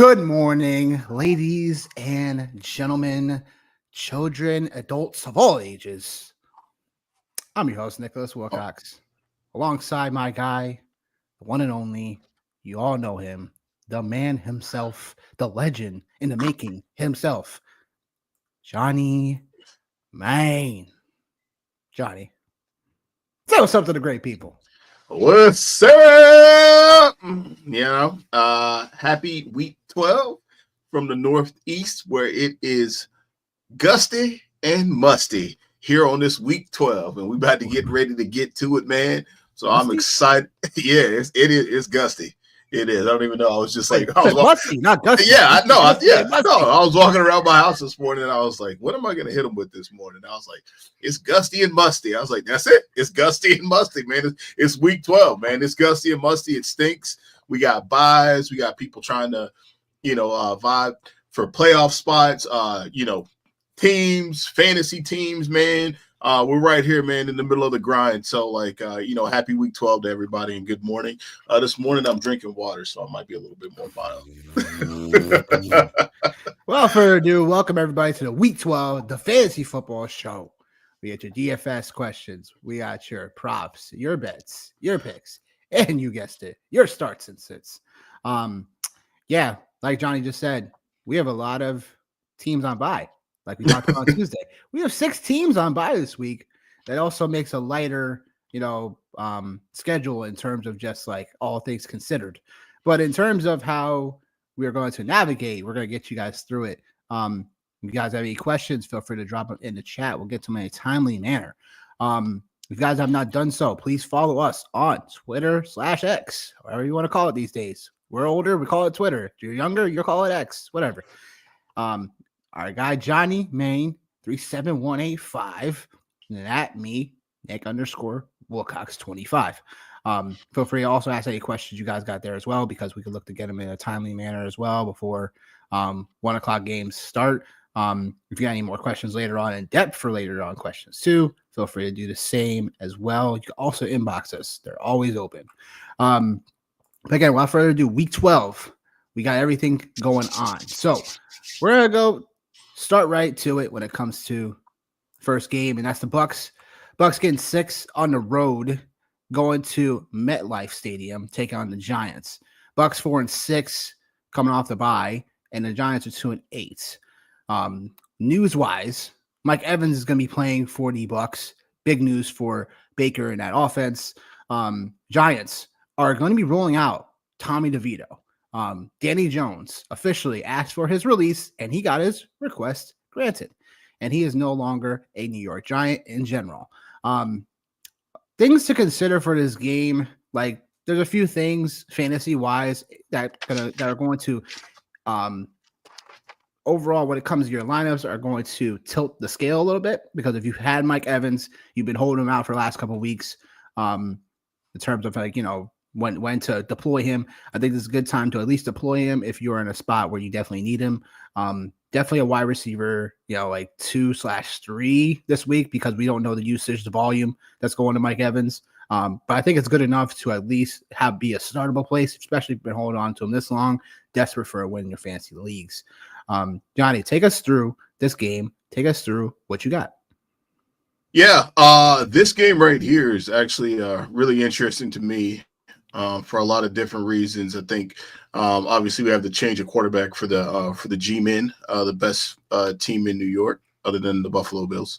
Good morning, ladies and gentlemen, children, adults of all ages. I'm your host, Nicholas Wilcox, alongside my guy, the one and only, you all know him, the man himself, the legend in the making himself, Johnny Main. Johnny, say what's up to the great people. What's up? Happy week 12 from the Northeast, where it is gusty and musty here on this week 12. And we about to get ready to get to it, man. So Musty? I'm excited. Yeah, it's gusty. It is. I don't even know. I was just like, musty, not gusty. Yeah, I know. I was walking around my house this morning and I was like, what am I going to hit him with this morning? I was like, it's gusty and musty. I was like, that's it. It's gusty and musty, man. It's week 12, man. It's gusty and musty. It stinks. We got buys. We got people trying to, vibe for playoff spots, teams, fantasy teams, man. We're right here, man, in the middle of the grind. So, happy week 12 to everybody and good morning. This morning I'm drinking water, so I might be a little bit more mild. Without further ado, welcome everybody to the week 12, the fantasy football show. We got your DFS questions. We got your props, your bets, your picks, and you guessed it, your starts and sits. Like Johnny just said, we have a lot of teams on bye. Like we talked about on Tuesday, we have 6 teams on bye this week. That also makes a lighter, schedule in terms of just like all things considered. But in terms of how we are going to navigate, we're going to get you guys through it. If you guys have any questions, feel free to drop them in the chat. We'll get to them in a timely manner. If you guys have not done so, please follow us on Twitter/X, whatever you want to call it these days. We're older, we call it Twitter. If you're younger, you call it X, whatever. Our guy Johnny Main 37185, and at me Nick_Wilcox 25. Feel free to also ask any questions you guys got there as well, because we can look to get them in a timely manner as well before 1 o'clock games start. If you got any more questions later on in depth for later on questions too, feel free to do the same as well. You can also inbox us; they're always open. But again, without further ado, week 12, we got everything going on. So we're gonna go start right to it when it comes to first game, and that's the Bucks. Bucks getting 6 on the road, going to MetLife Stadium, taking on the Giants. Bucks 4-6, coming off the bye, and the Giants are 2-8. News-wise, Mike Evans is going to be playing for the Bucks. Big news for Baker in that offense. Giants are going to be rolling out Tommy DeVito. Danny Jones officially asked for his release, and he got his request granted. And he is no longer a New York Giant in general. Things to consider for this game, like there's a few things fantasy-wise that are going to overall, when it comes to your lineups, are going to tilt the scale a little bit, because if you've had Mike Evans, you've been holding him out for the last couple of weeks in terms of when to deploy him. I think this is a good time to at least deploy him if you're in a spot where you definitely need him. Definitely a wide receiver, 2/3 this week, because we don't know the usage, the volume that's going to Mike Evans. But I think it's good enough to at least be a startable place, especially if you've been holding on to him this long, desperate for a win in your fantasy leagues. Johnny, take us through this game. Take us through what you got. Yeah, this game right here is actually really interesting to me. For a lot of different reasons. I think obviously we have the change of quarterback for the G-Men, the best team in New York other than the Buffalo Bills.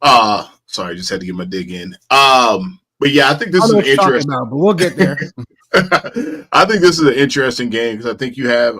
Sorry, I just had to get my dig in. But yeah, I think this is an interesting. But we'll get there. I think this is an interesting game because I think you have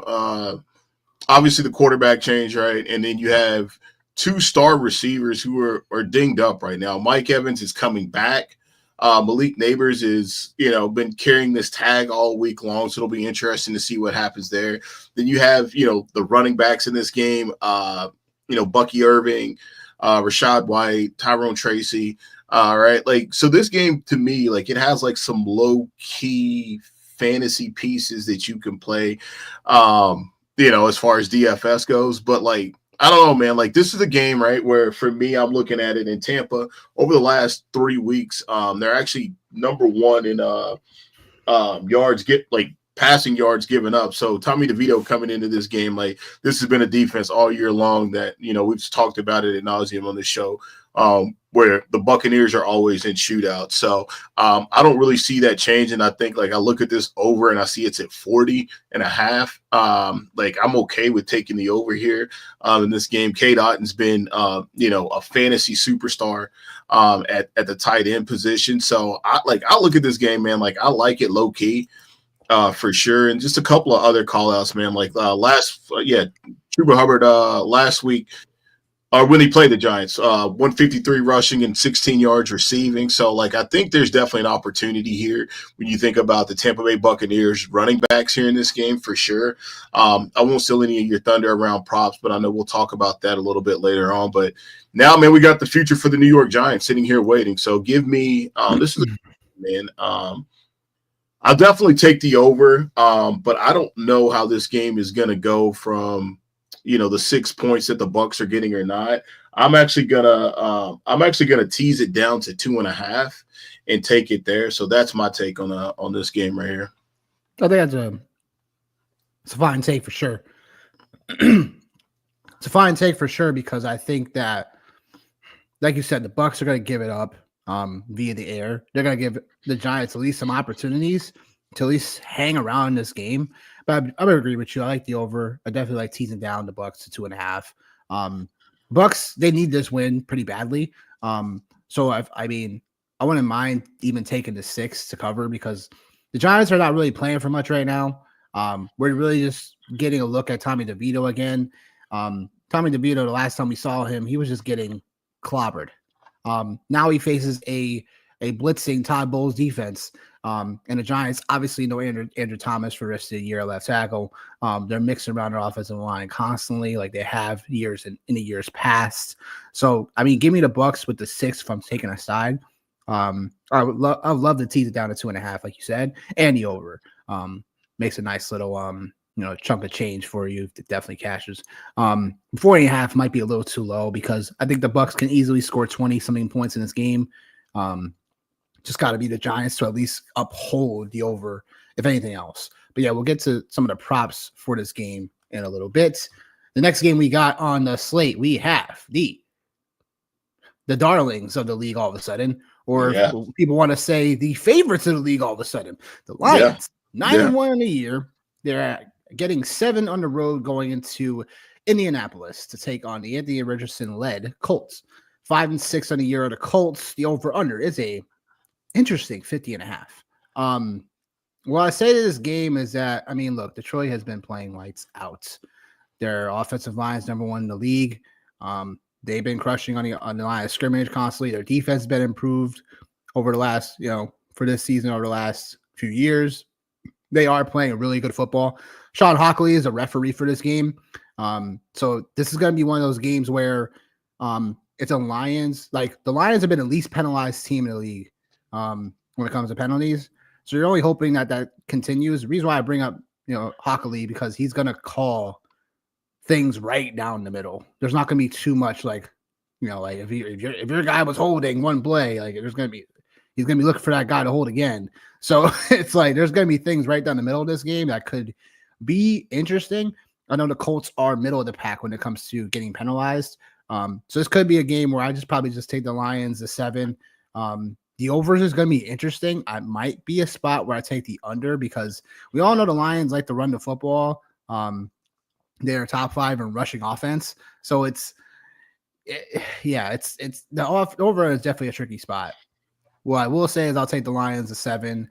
obviously the quarterback change, right, and then you have 2 star receivers who are dinged up right now. Mike Evans is coming back. Malik Neighbors is, been carrying this tag all week long, so it'll be interesting to see what happens there. Then you have, the running backs in this game, Bucky Irving, Rashad White, Tyrone Tracy, right? So this game to me, it has some low key fantasy pieces that you can play, as far as DFS goes, but I don't know, man. This is a game, right, where for me, I'm looking at it in Tampa over the last 3 weeks. They're actually number 1 in yards passing yards given up. So Tommy DeVito coming into this game, like this has been a defense all year long that, we've talked about it ad nauseum on this show, where the Buccaneers are always in shootouts. So I don't really see that changing. I think like I look at this over and I see it's at 40.5. Like I'm okay with taking the over here in this game. Cade Otton's been, a fantasy superstar at the tight end position. So I look at this game, man, like I like it low key. For sure. And just a couple of other call outs, man. Like Chuba Hubbard last week, when he played the Giants, 153 rushing and 16 yards receiving. So, like, I think there's definitely an opportunity here when you think about the Tampa Bay Buccaneers running backs here in this game for sure. I won't steal any of your thunder around props, but I know we'll talk about that a little bit later on. But now, man, we got the future for the New York Giants sitting here waiting. So give me this is man. I'll definitely take the over, but I don't know how this game is going to go from, the 6 points that the Bucs are getting or not. I'm actually gonna tease it down to 2.5 and take it there. So that's my take on this game right here. I think it's a fine take for sure. It's a fine take for sure because I think that, like you said, the Bucs are going to give it up via the air. They're going to give the Giants at least some opportunities to at least hang around in this game. But I would agree with you. I like the over. I definitely like teasing down the Bucs to 2.5. Bucs, they need this win pretty badly. So I wouldn't mind even taking the 6 to cover because the Giants are not really playing for much right now. We're really just getting a look at Tommy DeVito again. Tommy DeVito, the last time we saw him, he was just getting clobbered. Now he faces a blitzing Todd Bowles defense. And the Giants, obviously, no Andrew Thomas for the rest of the year, left tackle. They're mixing around their offensive line constantly, like they have years in the years past. So, give me the Bucs with the 6 if I'm taking a side. I would love to tease it down to 2.5, like you said, and the over. Makes a nice little chunk of change for you. It definitely cashes. 4.5 might be a little too low because I think the Bucs can easily score 20-something points in this game. Just got to be the Giants to at least uphold the over, if anything else. But yeah, we'll get to some of the props for this game in a little bit. The next game we got on the slate, we have the darlings of the league all of a sudden, or people want to say the favorites of the league all of a sudden. The Lions, 9-1 in the year. They're getting 7 on the road going into Indianapolis to take on the Anthony Richardson-led Colts. 5-6 on the year of the Colts. The over-under is a interesting 50.5. What I say to this game is that, look, Detroit has been playing lights out. Their offensive line is number 1 in the league. They've been crushing on the line of scrimmage constantly. Their defense has been improved over the last, for this season, over the last few years. They are playing a really good football. Sean Hockley is a referee for this game. So this is going to be one of those games where it's a Lions. Like the Lions have been the least penalized team in the league when it comes to penalties. So you're only hoping that continues. The reason why I bring up, Hockley, because he's going to call things right down the middle. There's not going to be too much like if your guy was holding one play, like he's going to be looking for that guy to hold again. So it's like there's going to be things right down the middle of this game that could be interesting. I know the Colts are middle of the pack when it comes to getting penalized. So this could be a game where I probably take the Lions, the 7. The overs is going to be interesting. I might be a spot where I take the under because we all know the Lions like to run the football. They're top 5 in rushing offense. So it's the over is definitely a tricky spot. What I will say is I'll take the Lions, the 7.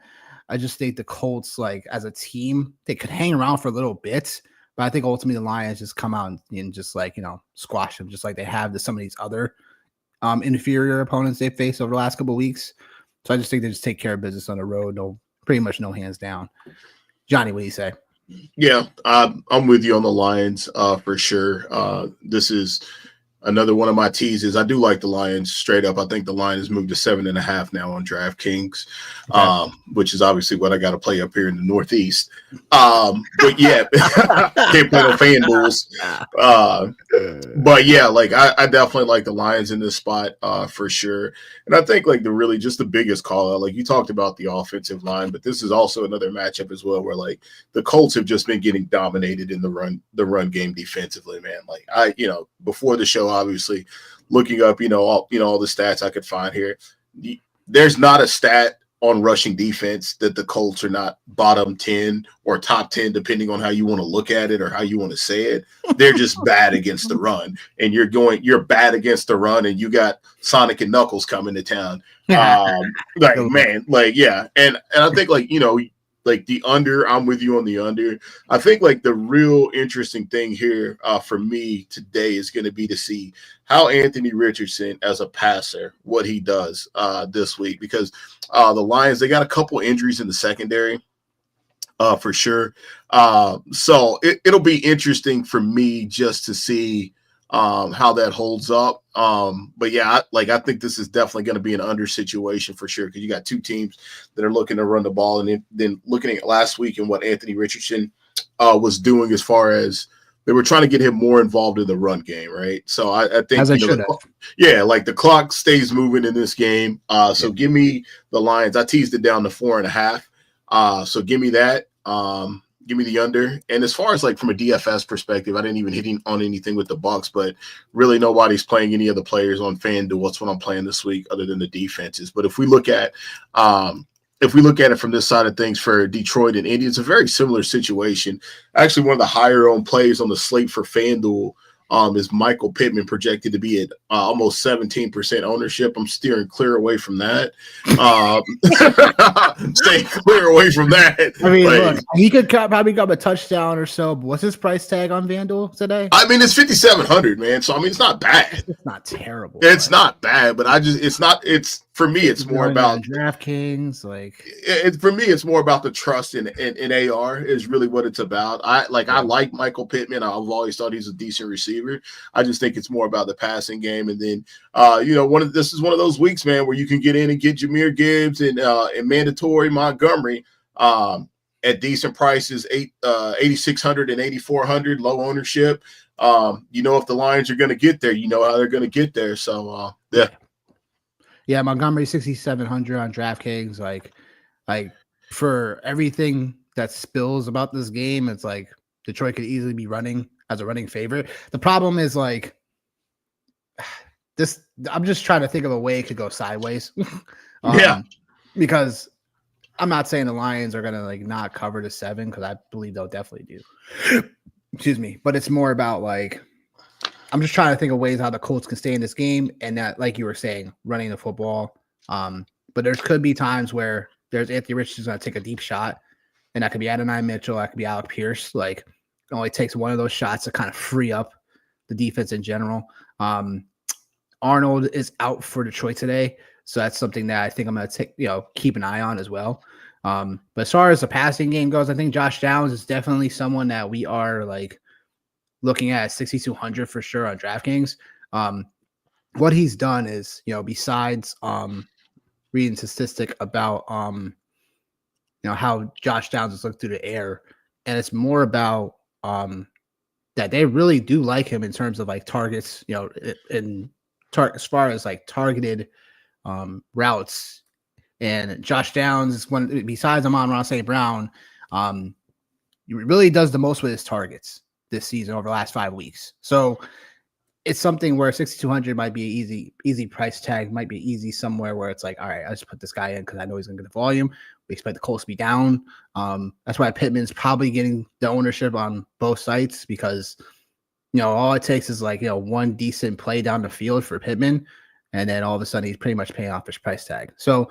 I just think the Colts, like as a team, they could hang around for a little bit, but I think ultimately the Lions just come out and just squash them, just like they have to some of these other inferior opponents they faced over the last couple of weeks. So I just think they just take care of business on the road. Pretty much no hands down. Johnny, what do you say? Yeah, I'm with you on the Lions for sure. This is another one of my teases. I do like the Lions straight up. I think the line has moved to 7.5 now on DraftKings, which is obviously what I got to play up here in the Northeast. But yeah, can't play no fan bulls. But yeah, like I definitely like the Lions in this spot for sure. And I think like the biggest call out, like you talked about the offensive line, but this is also another matchup as well where like the Colts have just been getting dominated in the run game defensively, man. Like before the show, obviously looking up, all the stats I could find here. There's not a stat on rushing defense that the Colts are not bottom 10 or top 10, depending on how you want to look at it or how you want to say it. They're just bad against the run, and you're bad against the run, and you got Sonic and Knuckles coming to town. Man, like, yeah. And I think like the under, I'm with you on the under. I think like the real interesting thing here for me today is going to be to see how Anthony Richardson as a passer, what he does this week, because the Lions, they got a couple injuries in the secondary for sure. So it'll be interesting for me just to see how that holds up. But yeah, I think this is definitely going to be an under situation for sure, because you got two teams that are looking to run the ball, and then looking at last week and what Anthony Richardson was doing as far as they were trying to get him more involved in the run game, right? So I think as like the clock stays moving in this game. So give me the Lions. I teased it down to 4.5. So give me that. Give me the under. And as far as like from a DFS perspective, I didn't even hit on anything with the Bucks, but really nobody's playing any of the players on FanDuel. What's what I'm playing this week other than the defenses. But if we look at it from this side of things for Detroit and Indy, it's a very similar situation. Actually, one of the higher owned plays on the slate for FanDuel is Michael Pittman, projected to be at almost 17% ownership. I'm steering clear away from that. Staying clear away from that. I mean, look, he could probably grab a touchdown or so. But what's his price tag on FanDuel today? I mean, it's 5,700, man. So I mean, it's not bad. It's not terrible. It's not bad, but for me, it's more about DraftKings. For me, it's more about the trust in AR is really what it's about. I like Michael Pittman. I've always thought he's a decent receiver. I just think it's more about the passing game. And then, this is one of those weeks, man, where you can get in and get Jahmyr Gibbs and mandatory Montgomery at decent prices, 8,600 and 8,400, low ownership. If the Lions are going to get there, you know how they're going to get there. So, yeah. Yeah, Montgomery 6,700 on DraftKings. Like for everything that spills about this game, it's like Detroit could easily be running as a running favorite. The problem is like this. I'm just trying to think of a way it could go sideways. Because I'm not saying the Lions are gonna like not cover the 7, because I believe they'll definitely do. Excuse me, but it's more about like I'm just trying to think of ways how the Colts can stay in this game, and that, like you were saying, running the football. But there could be times where there's Anthony Richardson going to take a deep shot, and that could be Adonai Mitchell, that could be Alec Pierce. Like, it only takes one of those shots to kind of free up the defense in general. Arnold is out for Detroit today, so that's something that I think I'm going to keep an eye on as well. But as far as the passing game goes, I think Josh Downs is definitely someone that we are like looking at 6,200 for sure on DraftKings. What he's done is, besides reading statistic about how Josh Downs has looked through the air, and it's more about that they really do like him in terms of like targets, as far as like targeted routes. And Josh Downs is one, besides Amon-Ra St. Brown, he really does the most with his targets this season over the last 5 weeks. So it's something where 6,200 might be an easy price tag, might be easy somewhere where it's like, all right, I just put this guy in because I know he's going to get the volume. We expect the Colts to be down. That's why Pittman's probably getting the ownership on both sites, because, all it takes is like, one decent play down the field for Pittman, and then all of a sudden he's pretty much paying off his price tag. So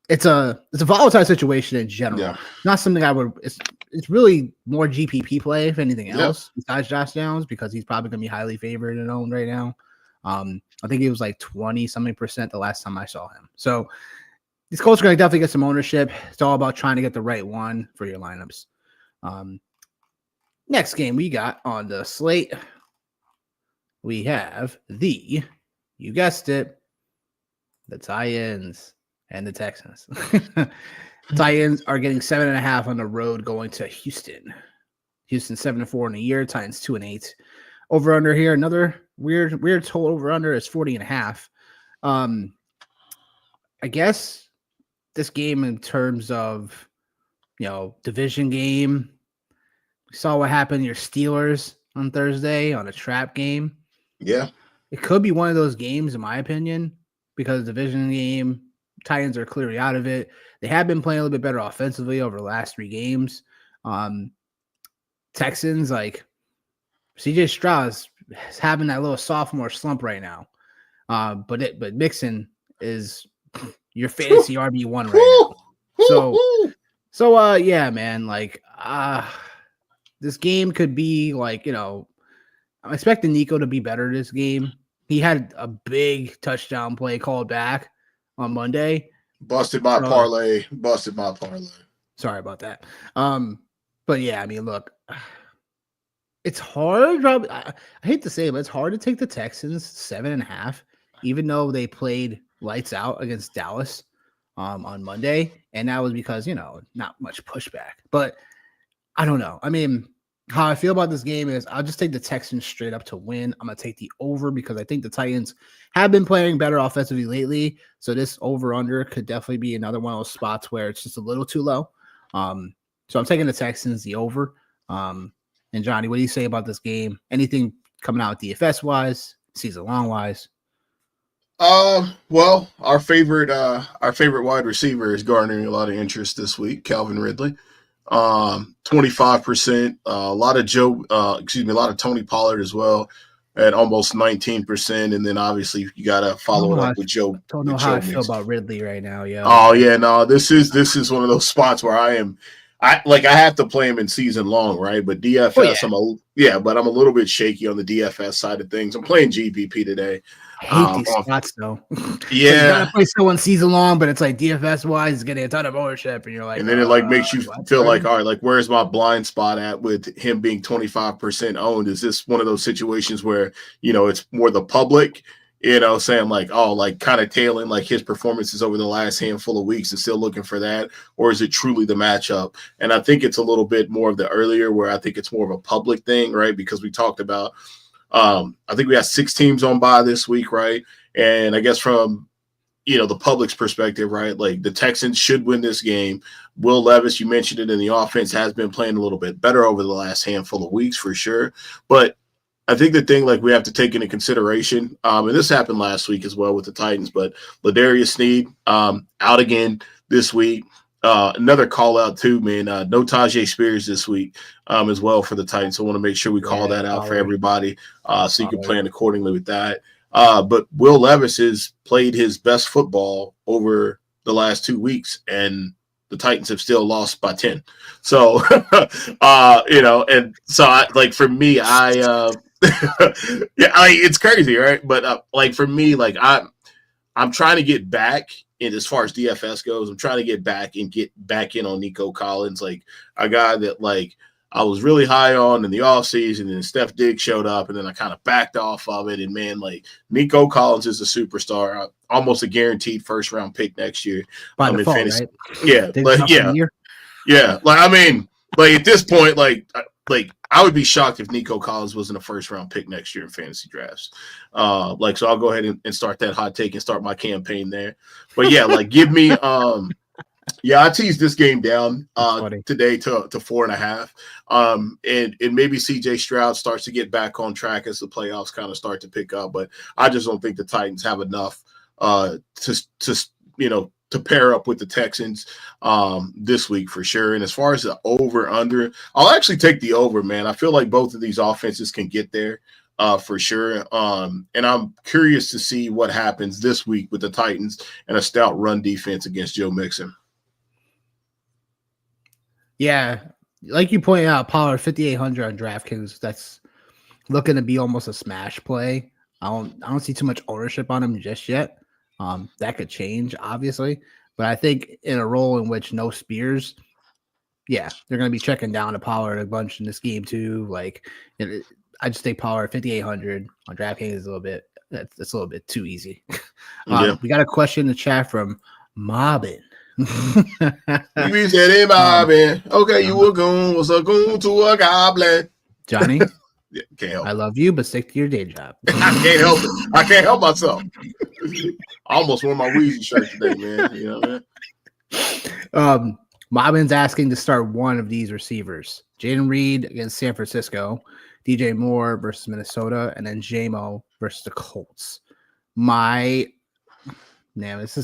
it's a volatile situation in general. Yeah. Not something I would. It's really more GPP play if anything else besides Josh Downs, because he's probably going to be highly favored and owned right now. I think he was like 20-something% the last time I saw him. So these Colts are going to definitely get some ownership. It's all about trying to get the right one for your lineups. Next game we got on the slate, we have you guessed it, the Titans and the Texans. Titans are getting 7.5 on the road going to Houston. Houston 7-4 in the year. Titans 2-8. Over under here. Another weird total over under is 40.5. I guess this game in terms of division game. We saw what happened to your Steelers on Thursday on a trap game. Yeah. It could be one of those games, in my opinion, because the division game, Titans are clearly out of it. They have been playing a little bit better offensively over the last 3 games. Texans, like CJ Stroud is having that little sophomore slump right now. But Mixon is your fantasy RB1 right now. So yeah, man, like this game could be like, I'm expecting Nico to be better this game. He had a big touchdown play called back on Monday. Busted my parlay. Sorry about that. But yeah, I mean, look, it's hard. I hate to say it, but it's hard to take the Texans 7.5, even though they played lights out against Dallas on Monday. And that was because, not much pushback. But I don't know. I mean, how I feel about this game is I'll just take the Texans straight up to win. I'm going to take the over because I think the Titans have been playing better offensively lately. So this over-under could definitely be another one of those spots where it's just a little too low. So I'm taking the Texans, the over. And Johnny, what do you say about this game? Anything coming out DFS-wise, season-long-wise? Well, our favorite wide receiver is garnering a lot of interest this week, Calvin Ridley. 25%, a lot of Tony Pollard as well at almost 19%. And then obviously you got to follow it up with Joe. Don't know how I feel about Ridley right now. Yeah. Oh yeah. No, this is one of those spots where I have to play him in season long, right? But DFS, but I'm a little bit shaky on the DFS side of things. I'm playing GPP today. I hate these spots though. Yeah, you gotta play someone season long, but it's like DFS wise, it's getting a ton of ownership, and you're like, and then it like makes you feel like, all right, like where's my blind spot at with him being 25% owned? Is this one of those situations where it's more the public, saying like, oh, like kind of tailing like his performances over the last handful of weeks and still looking for that, or is it truly the matchup? And I think it's a little bit more of the earlier, where I think it's more of a public thing, right? Because we talked about. I think we got 6 teams on bye this week, right? And I guess from, the public's perspective, right, like the Texans should win this game. Will Levis, you mentioned it, in the offense has been playing a little bit better over the last handful of weeks for sure. But I think the thing like we have to take into consideration, and this happened last week as well with the Titans, but Ladarius Sneed out again this week. Another call out too, man. No Tajay Spears this week as well for the Titans. So I want to make sure we call that out for everybody so you can plan accordingly with that. But Will Levis has played his best football over the last 2 weeks, and the Titans have still lost by 10. So, and so for me, it's crazy, right? But like for me, like I'm trying to get back. And as far as DFS goes, I'm trying to get back in on Nico Collins, like a guy that like I was really high on in the offseason, and then Steph Diggs showed up, and then I kind of backed off of it. And man, like Nico Collins is a superstar, almost a guaranteed first-round pick next year. By default, right? Yeah, yeah. Like I mean, like at this point, like I would be shocked if Nico Collins wasn't a first-round pick next year in fantasy drafts. So I'll go ahead and start that hot take and start my campaign there. But yeah, like give me I teased this game down today to 4.5. And maybe CJ Stroud starts to get back on track as the playoffs kind of start to pick up. But I just don't think the Titans have enough to pair up with the Texans this week for sure. And as far as the over-under, I'll actually take the over, man. I feel like both of these offenses can get there for sure. And I'm curious to see what happens this week with the Titans and a stout run defense against Joe Mixon. Yeah, like you pointed out, Pollard 5,800 on DraftKings. That's looking to be almost a smash play. I don't see too much ownership on him just yet. That could change, obviously, but I think in a role in which no Spears, they're going to be checking down to Pollard a bunch in this game too. Like I just think Pollard 5,800 on DraftKings is a little bit. That's a little bit too easy. Yeah. We got a question in the chat from Mobbin. We said, hey, Bobby. Okay, you a goon. Was a goon to a goblin. Johnny, yeah, can't help. I love you, but stick to your day job. I can't help it. I can't help myself. I almost wore my Weezy shirt today, man. You know what I mean? Mobbin's asking to start one of these receivers. Jaden Reed against San Francisco, DJ Moore versus Minnesota, and then JMO versus the Colts. This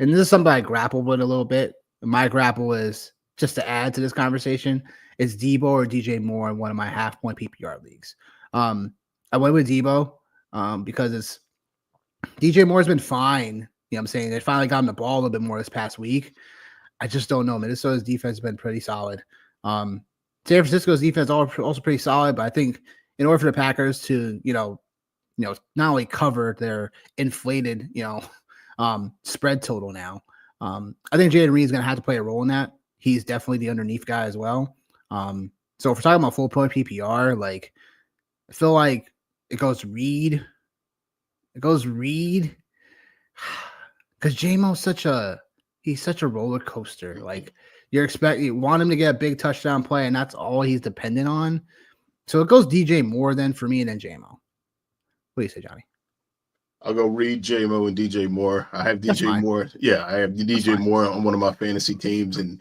is something I grapple with a little bit. My grapple is, just to add to this conversation, is Debo or DJ Moore in one of my half-point PPR leagues. I went with Debo because it's DJ Moore's been fine. You know what I'm saying? They finally got him the ball a little bit more this past week. I just don't know. Minnesota's defense has been pretty solid. San Francisco's defense also pretty solid, but I think in order for the Packers to, not only cover their inflated, spread total now, I think Jaden Reed is going to have to play a role in that. He's definitely the underneath guy as well. So if we're talking about full point PPR, like, I feel like it goes Reed. Because JMO's such a roller coaster. Like, you want him to get a big touchdown play, and that's all he's dependent on. So it goes DJ Moore then for me, and then JMO. What do you say, Johnny? I'll go Reed, JMO, and DJ Moore. I have DJ Moore. Yeah, I have DJ Moore on one of my fantasy teams, and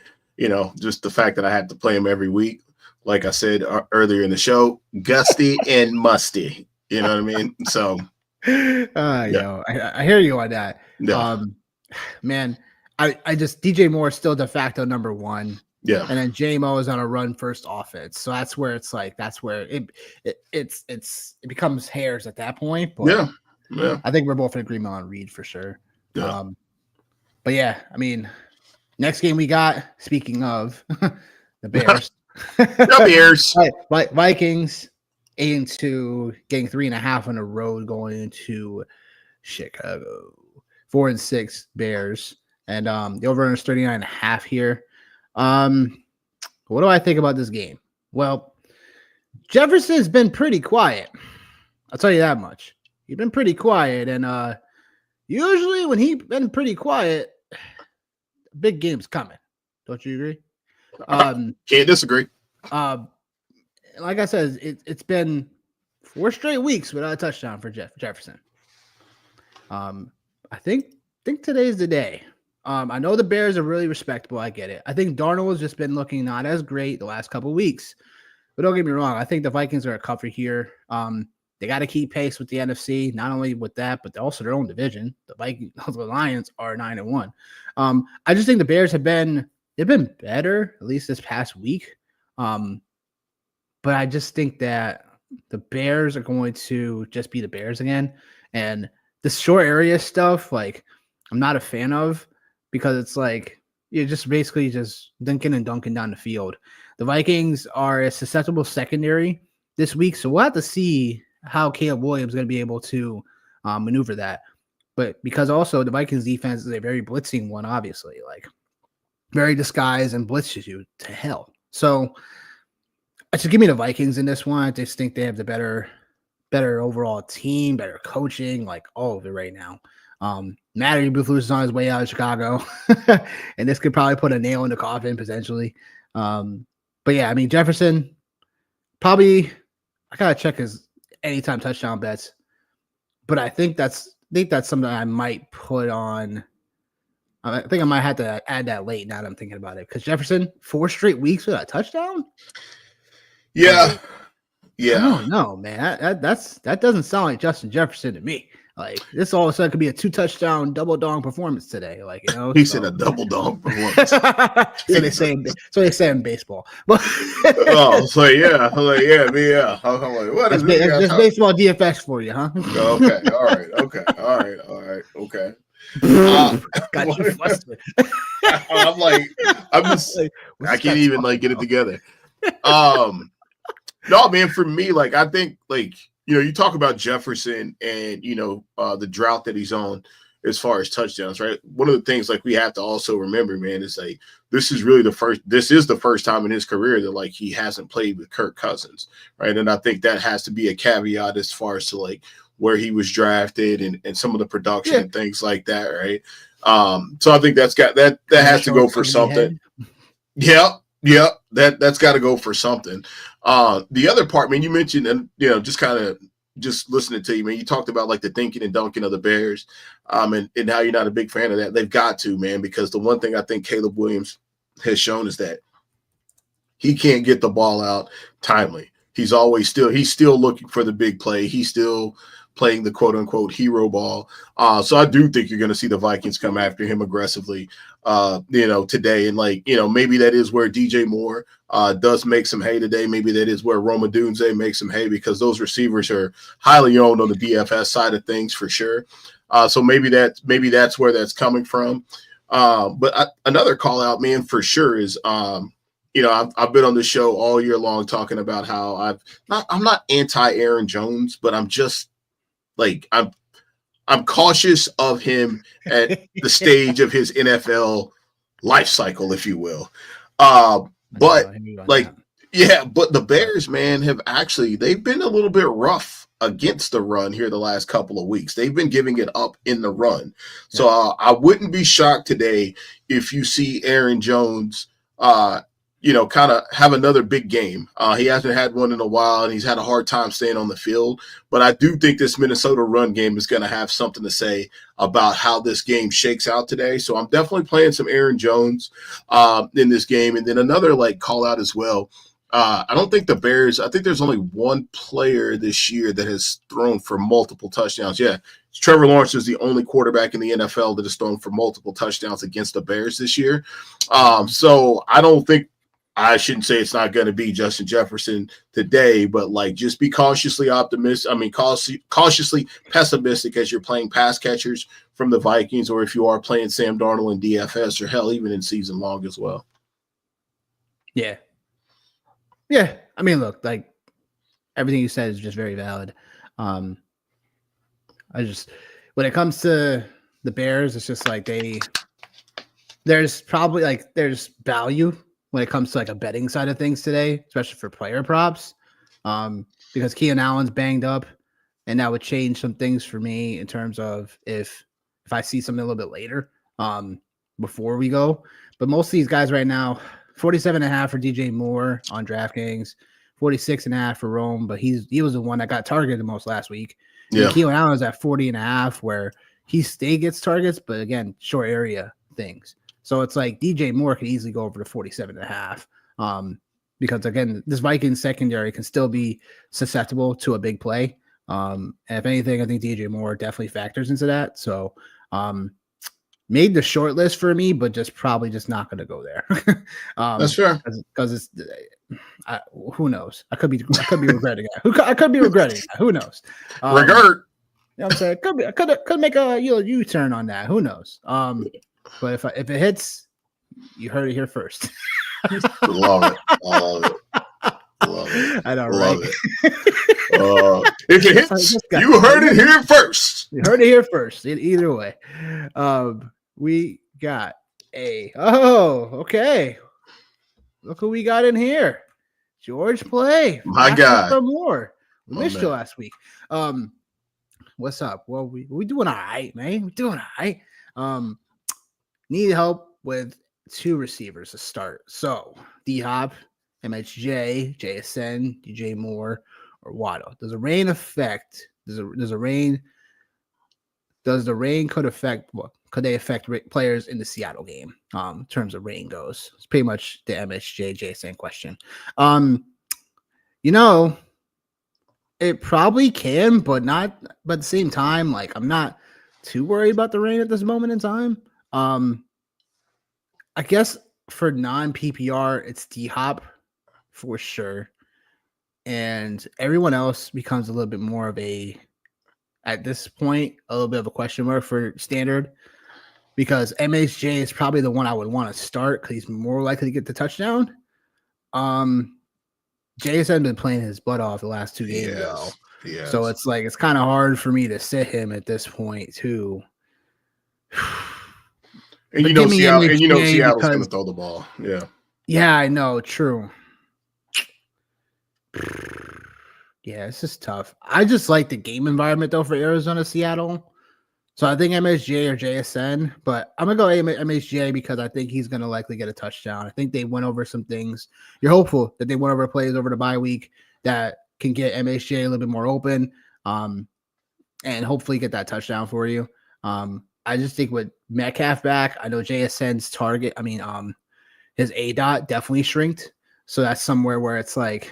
just the fact that I have to play him every week, like I said earlier in the show, gusty and musty. You know what I mean? So. I hear you on that. Yeah. Man, I just DJ Moore is still de facto number one. Yeah. And then JMO is on a run first offense. So that's where it becomes hairs at that point. But yeah. I think we're both in agreement on Reed for sure. Yeah. But yeah, I mean, next game we got, speaking of the Bears. The Bears. Vikings. 8-2, getting 3.5 on the road going into Chicago. 4-6 Bears, and the over under is 39.5 here. What do I think about this game? Well, Jefferson's been pretty quiet. I'll tell you that much. He's been pretty quiet, and usually when he's been pretty quiet, big game's coming. Don't you agree? Can't disagree. Like I said, it's been 4 straight weeks without a touchdown for Jefferson. I think today's the day. I know the Bears are really respectable. I get it. I think Darnold has just been looking not as great the last couple of weeks. But don't get me wrong. I think the Vikings are a cover here. They got to keep pace with the NFC. Not only with that, but also their own division. The Lions are 9-1. I just think the Bears they've been better, at least this past week. But I just think that the Bears are going to just be the Bears again. And the short area stuff, like, I'm not a fan of, because it's like you're just basically just dunking and dunking down the field. The Vikings are a susceptible secondary this week, so we'll have to see how Caleb Williams is going to be able to maneuver that. But because also the Vikings defense is a very blitzing one, obviously, like very disguised and blitzes you to hell. So I should give me the Vikings in this one. I just think they have the better overall team, better coaching, like all of it right now. Matty Blueflus is on his way out of Chicago, and this could probably put a nail in the coffin potentially. But yeah, I mean, Jefferson probably, I gotta check his anytime touchdown bets, but I think that's something I might put on. I think I might have to add that late now that I'm thinking about it, because Jefferson 4 straight weeks without a touchdown. Yeah. I don't know, man. That doesn't sound like Justin Jefferson to me. Like, this all of a sudden could be a 2-touchdown double dong performance today. Like, he said a double dong performance. so they say in baseball. But so yeah. I'm like, what is this baseball DFS for you, huh? Okay, all right, okay. Got you flustered. I can't even get it together. No, man, for me, I think, you talk about Jefferson and, the drought that he's on. as far as touchdowns, right? One of the things like we have to also remember, man, is like this is the first time in his career that like he hasn't played with Kirk Cousins, right? And I think that has to be a caveat as far as to like where he was drafted and some of the production and things like that, right? So I think that has to go for something. Yeah, that's got to go for something. The other part, man, you mentioned, and just kind of just listening to you, man, you talked about like the thinking and dunking of the Bears, and how you're not a big fan of that. They've got to, man, because the one thing I think Caleb Williams has shown is that he can't get the ball out timely. He's still looking for the big play. He's still playing the quote unquote hero ball. So I do think you're going to see the Vikings come after him aggressively, today. And maybe that is where DJ Moore does make some hay today. Maybe that is where Roma Dunze makes some hay, because those receivers are highly owned on the DFS side of things for sure. So maybe that's where that's coming from. But another call out, man, for sure is, I've been on the show all year long talking about how I'm not anti Aaron Jones, but I'm just like, I'm cautious of him at the stage of his NFL life cycle, if you will. But the Bears, man, they've been a little bit rough against the run here the last couple of weeks. They've been giving it up in the run. Yeah. So I wouldn't be shocked today if you see Aaron Jones, kind of have another big game. He hasn't had one in a while, and he's had a hard time staying on the field. But I do think this Minnesota run game is going to have something to say about how this game shakes out today. So I'm definitely playing some Aaron Jones in this game. And then another call out as well. I don't think the Bears – I think there's only one player this year that has thrown for multiple touchdowns. Yeah, Trevor Lawrence is the only quarterback in the NFL that has thrown for multiple touchdowns against the Bears this year. So I don't think – I shouldn't say it's not going to be Justin Jefferson today, but just be cautiously optimistic. I mean, cautiously pessimistic as you're playing pass catchers from the Vikings, or if you are playing Sam Darnold in DFS, or hell, even in season long as well. Yeah. Yeah. I mean, look, everything you said is just very valid. When it comes to the Bears, it's just there's probably there's value when it comes to a betting side of things today, especially for player props, because Keenan Allen's banged up, and that would change some things for me in terms of if I see something a little bit later before we go. But most of these guys right now, 47.5 for DJ Moore on DraftKings, 46.5 for Rome, but he was the one that got targeted the most last week. Yeah, Keenan Allen's at 40.5, where he still gets targets, but again, short area things. So it's DJ Moore could easily go over to 47.5, because again, this Vikings secondary can still be susceptible to a big play. And if anything, I think DJ Moore definitely factors into that. So made the short list for me, but probably not going to go there. That's fair, because it's who knows? I could be regretting it. I could be regretting it. Who knows? Regret. You know what I'm saying? I could make a U-turn on that. Who knows? But if it hits, you heard it here first. Love it. I know, right? If it hits, you heard it here first. You heard it here first. Either way, we got okay. Look who we got in here. George Play. My God. For more. We missed you last week. What's up? Well, we doing all right, man. We're doing all right. Need help with two receivers to start. So D-Hop, MHJ, JSN, DJ Moore, or Waddle. Does the rain could they affect players in the Seattle game in terms of rain goes? It's pretty much the MHJ, JSN question. It probably can, but at the same time, I'm not too worried about the rain at this moment in time. I guess for non-PPR, it's D-Hop for sure. And everyone else becomes a little bit more of at this point, a little bit of a question mark for standard, because MHJ is probably the one I would want to start because he's more likely to get the touchdown. Jason been playing his butt off the last 2 games, though. Yes. So it's kind of hard for me to sit him at this point too. And But give me MHJ Seattle's going because to throw the ball. Yeah. yeah, I know, true. Yeah, it's just tough. I just like the game environment though for Arizona, Seattle. So I think MSJ or JSN, but I'm gonna go MSJ because I think he's gonna likely get a touchdown. I think they went over some things. You're hopeful that they went over plays over the bye week that can get MSJ a little bit more open, and hopefully get that touchdown for you. I just think with Metcalf back, I know JSN's target. I mean, his A dot definitely shrinked, so that's somewhere where it's like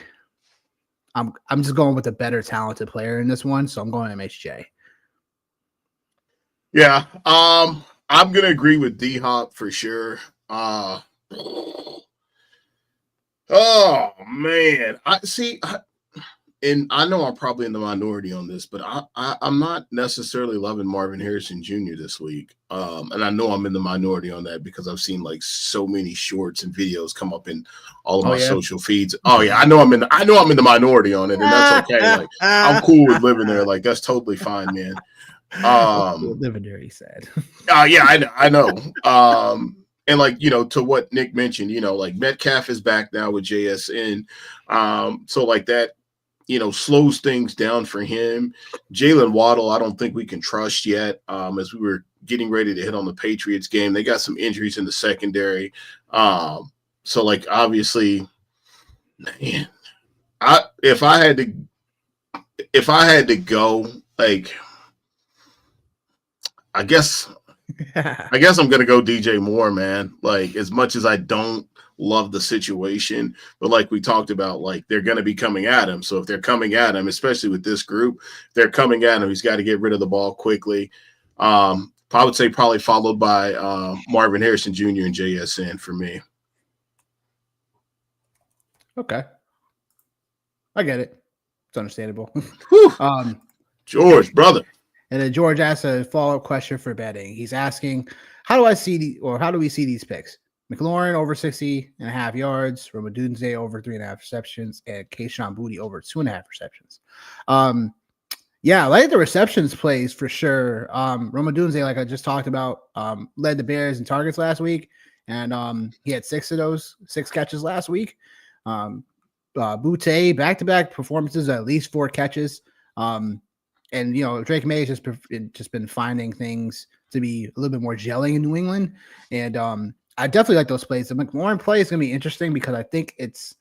I'm just going with a better talented player in this one, so I'm going MSJ. Yeah. I'm gonna agree with D Hop for sure. Oh man. And I know I'm probably in the minority on this, but I'm not necessarily loving Marvin Harrison Jr. this week. And I know I'm in the minority on that because I've seen like so many shorts and videos come up in all of my social feeds. Oh yeah, I know I'm in the minority on it, and that's okay. Like I'm cool with living there. Like that's totally fine, man. Living there, he said. Yeah, I know. And like, to what Nick mentioned, like Metcalf is back now with JSN. So like that, slows things down for him. Jalen Waddle, I don't think we can trust yet. As we were getting ready to hit on the Patriots game, they got some injuries in the secondary. So like obviously, man, if I had to go, like I guess I'm gonna go DJ Moore, man. Like as much as I don't love the situation, but like we talked about, like they're gonna be coming at him. So if they're coming at him, especially with this group, they're coming at him. He's got to get rid of the ball quickly. I would say probably followed by Marvin Harrison Jr. and JSN for me. Okay, I get it. It's understandable. George, brother. And then George asked a follow-up question for betting. He's asking, how do we see these picks? McLaurin over 60.5 yards, Romadunze over 3.5 receptions, and Kayshon Boutte over 2.5 receptions. Yeah, I like the receptions plays for sure. Romadunze, like I just talked about, led the Bears in targets last week, and he had 6 catches last week. Boutte, back-to-back performances, at least 4 catches. And Drake May has just been finding things to be a little bit more gelling in New England, and I definitely like those plays. The McLaurin play is going to be interesting because I think it's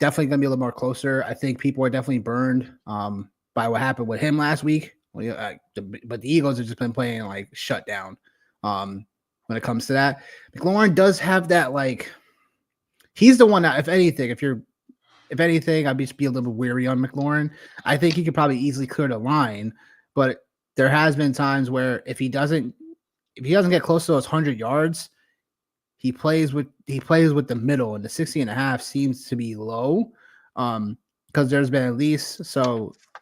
definitely going to be a little more closer. I think people are definitely burned by what happened with him last week. But the Eagles have just been playing like shut down when it comes to that. McLaurin does have that, like he's the one that, if anything, I'd just be a little weary on McLaurin. I think he could probably easily clear the line, but there has been times where if he doesn't get close to those 100 yards, he plays with the middle, and the 60.5 seems to be low. Because there's been at least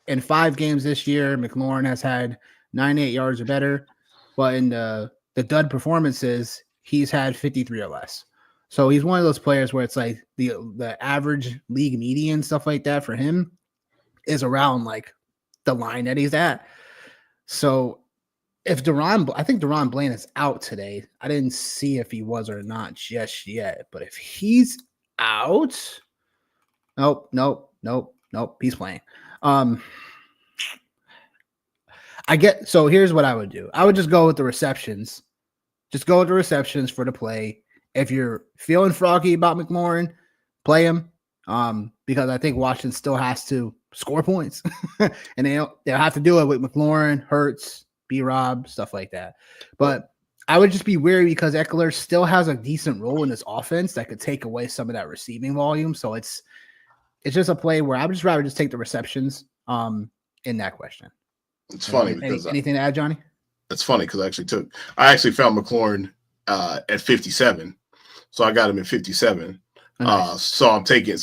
in 5 games this year, McLaurin has had 98 yards or better, but in the dud performances, he's had 53 or less. So he's one of those players where it's like the average league median, stuff like that for him is around like the line that he's at. So I think Deron Bland is out today. I didn't see if he was or not just yet, but if he's out, nope, he's playing. So here's what I would do. I would just go with the receptions. Just go with the receptions for the play. If you're feeling froggy about McLaurin, play him. Because I think Washington still has to score points. And they'll have to do it with McLaurin, Hurts, B-Rob, stuff like that. But I would just be wary because Eckler still has a decent role in this offense that could take away some of that receiving volume. So it's just a play where I would just rather just take the receptions in that question. It's funny because anything to add, Johnny? It's funny because I actually found McLaurin at 57. So I got him at 57. Nice. So I'm taking,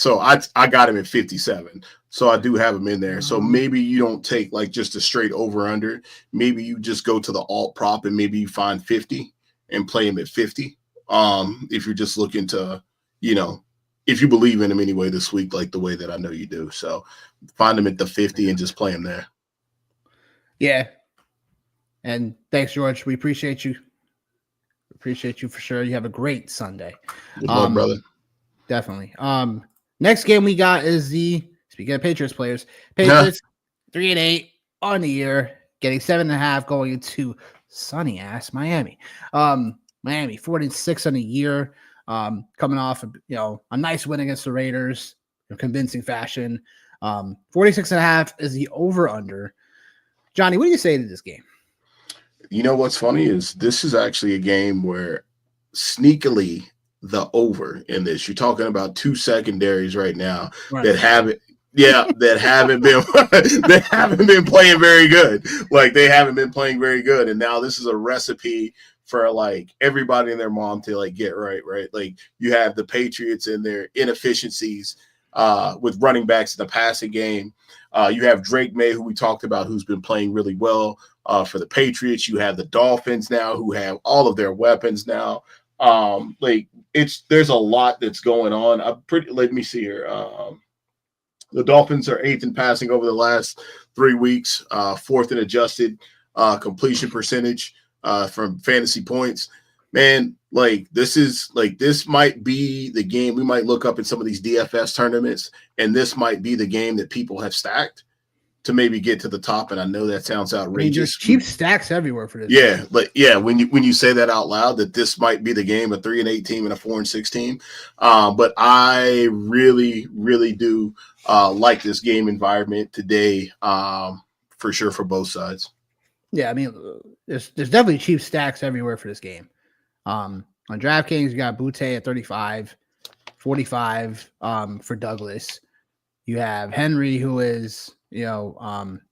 I got him at 57. So I do have him in there. So maybe you don't take like just a straight over under. Maybe you just go to the alt prop and maybe you find 50 and play him at 50. If you're just looking to, if you believe in him anyway this week, like the way that I know you do. So find him at the 50 and just play him there. Yeah. And thanks, George. We appreciate you Appreciate you for sure. You have a great Sunday. Good luck, brother. Definitely. Next game we got is speaking of Patriots players, Patriots 3-8 on the year, getting 7.5 going into sunny ass Miami. Miami 4-6 on the year, coming off a nice win against the Raiders in convincing fashion. 46.5 is the over under. Johnny, what do you say to this game? You know what's funny is this is actually a game where sneakily the over in this. You're talking about two secondaries right now that haven't been playing very good. Like they haven't been playing very good. And now this is a recipe for like everybody and their mom to like get right. Like you have the Patriots and their inefficiencies with running backs in the passing game. You have Drake May, who we talked about, who's been playing really well for the Patriots. You have the Dolphins now, who have all of their weapons now. There's a lot that's going on. Let me see here. The Dolphins are 8th in passing over the last 3 weeks, 4th in adjusted completion percentage from fantasy points. Man, this might be the game we might look up in some of these DFS tournaments, and this might be the game that people have stacked to maybe get to the top. And I know that sounds outrageous. There's cheap stacks everywhere for this. Yeah, but yeah, when you say that out loud, that this might be the game, a 3-8 team and a 4-6 team. But I really, really do like this game environment today, for sure, for both sides. Yeah, I mean, there's definitely cheap stacks everywhere for this game. On DraftKings, you got Butte at 35, 45 for Douglas. You have Henry, who is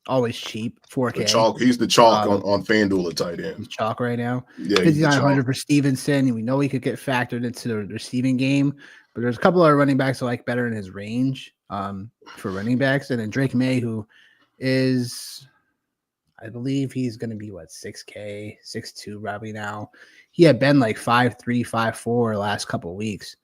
always cheap, 4K. He's the chalk on FanDuel at tight end. He's chalk right now. Yeah, 5,900 for Stevenson. We know he could get factored into the receiving game, but there's a couple of running backs I like better in his range for running backs. And then Drake May, who is, I believe he's going to be 6K, 6'2" probably now. He had been like 5'3", 5'4" last couple of weeks.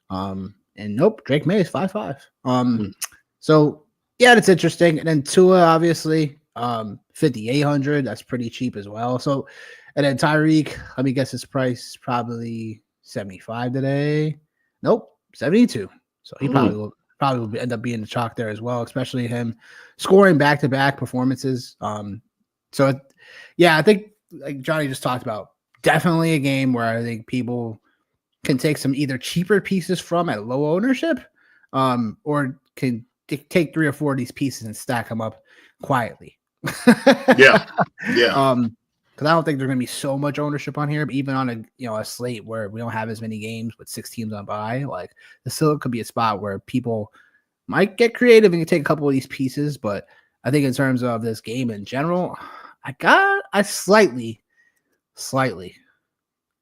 And nope, Drake May is 5'5". So yeah, that's interesting. And then Tua, obviously, 5,800. That's pretty cheap as well. So, and then Tyreek, let me guess his price, probably 75 today. Nope, 72. So he probably will end up being the chalk there as well, especially him scoring back-to-back performances. So yeah, I think like Johnny just talked about, definitely a game where I think people can take some either cheaper pieces from at low ownership, or can take 3 or 4 of these pieces and stack them up quietly. Yeah. Because I don't think there's going to be so much ownership on here, but even on a slate where we don't have as many games with 6 teams on bye, like this still could be a spot where people might get creative and take a couple of these pieces. But I think in terms of this game in general, I slightly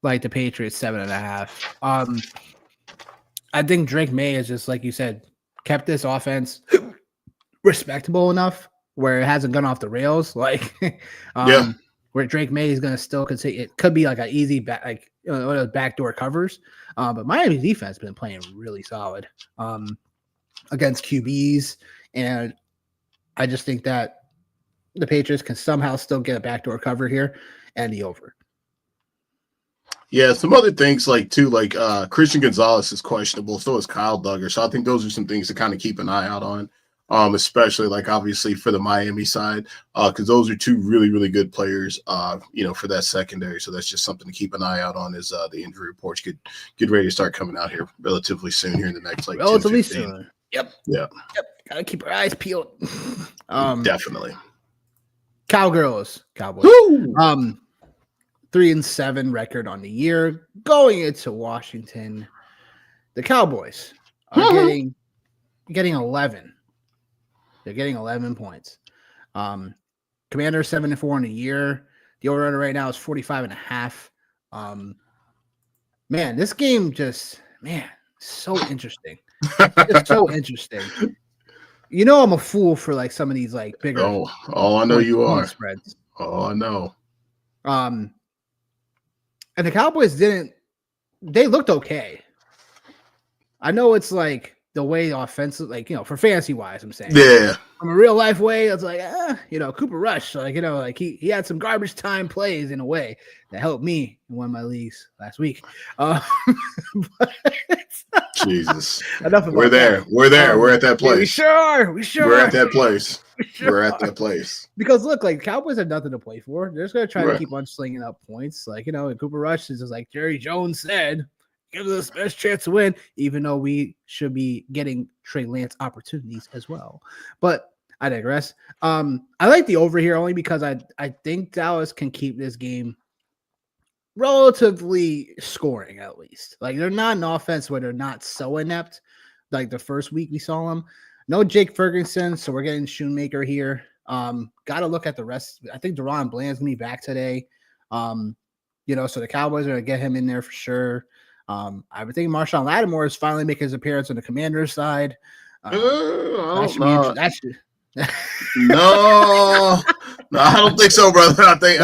like the Patriots 7.5. I think Drake May is just, like you said, kept this offense respectable enough where it hasn't gone off the rails. Like, where Drake May is going to still continue. It could be like an easy back, like one of those backdoor covers. But Miami's defense has been playing really solid against QBs, and I just think that the Patriots can somehow still get a backdoor cover here and the over. Yeah, some other things Christian Gonzalez is questionable, so is Kyle Duggar. So I think those are some things to kind of keep an eye out on, especially obviously for the Miami side, because those are 2 really, really good players, for that secondary. So that's just something to keep an eye out on as the injury reports get ready to start coming out here relatively soon here in the next relatively soon. Yep. Gotta keep our eyes peeled. Definitely. Cowboys. Woo! 3-7 record on the year going into Washington. The Cowboys are getting 11. They're getting 11 points. Commander 7-4 on the year. The over right now is 45.5. Man, this game so interesting. It's so interesting. I'm a fool for some of these bigger. Oh, I know you are. Spreads. Oh, I know. And the Cowboys they looked okay. I know it's the way offensive, for fantasy wise, I'm saying. Yeah. from a real life way, it's like, Cooper Rush, like, like he had some garbage time plays in a way that helped me in one of my leagues last week. Jesus. Enough about We're there. that. We're there. We're at that place. Yeah, we sure. We're at that place. We're at that place. Because look, like Cowboys have nothing to play for. They're just gonna try Right. to keep on slinging up points. Like, and Cooper Rush is just like Jerry Jones said, gives us the best chance to win, even though we should be getting Trey Lance opportunities as well. But I digress. I like the over here only because I think Dallas can keep this game relatively scoring at least. Like they're not an offense where they're not so inept. Like the first week we saw them. No Jake Ferguson, so we're getting Shoemaker here. Got to look at the rest. I think Deron Bland's gonna be back today. So the Cowboys are gonna get him in there for sure. I would think Marshawn Lattimore is finally making his appearance on the Commander's side. No, no, I don't think so, brother. I think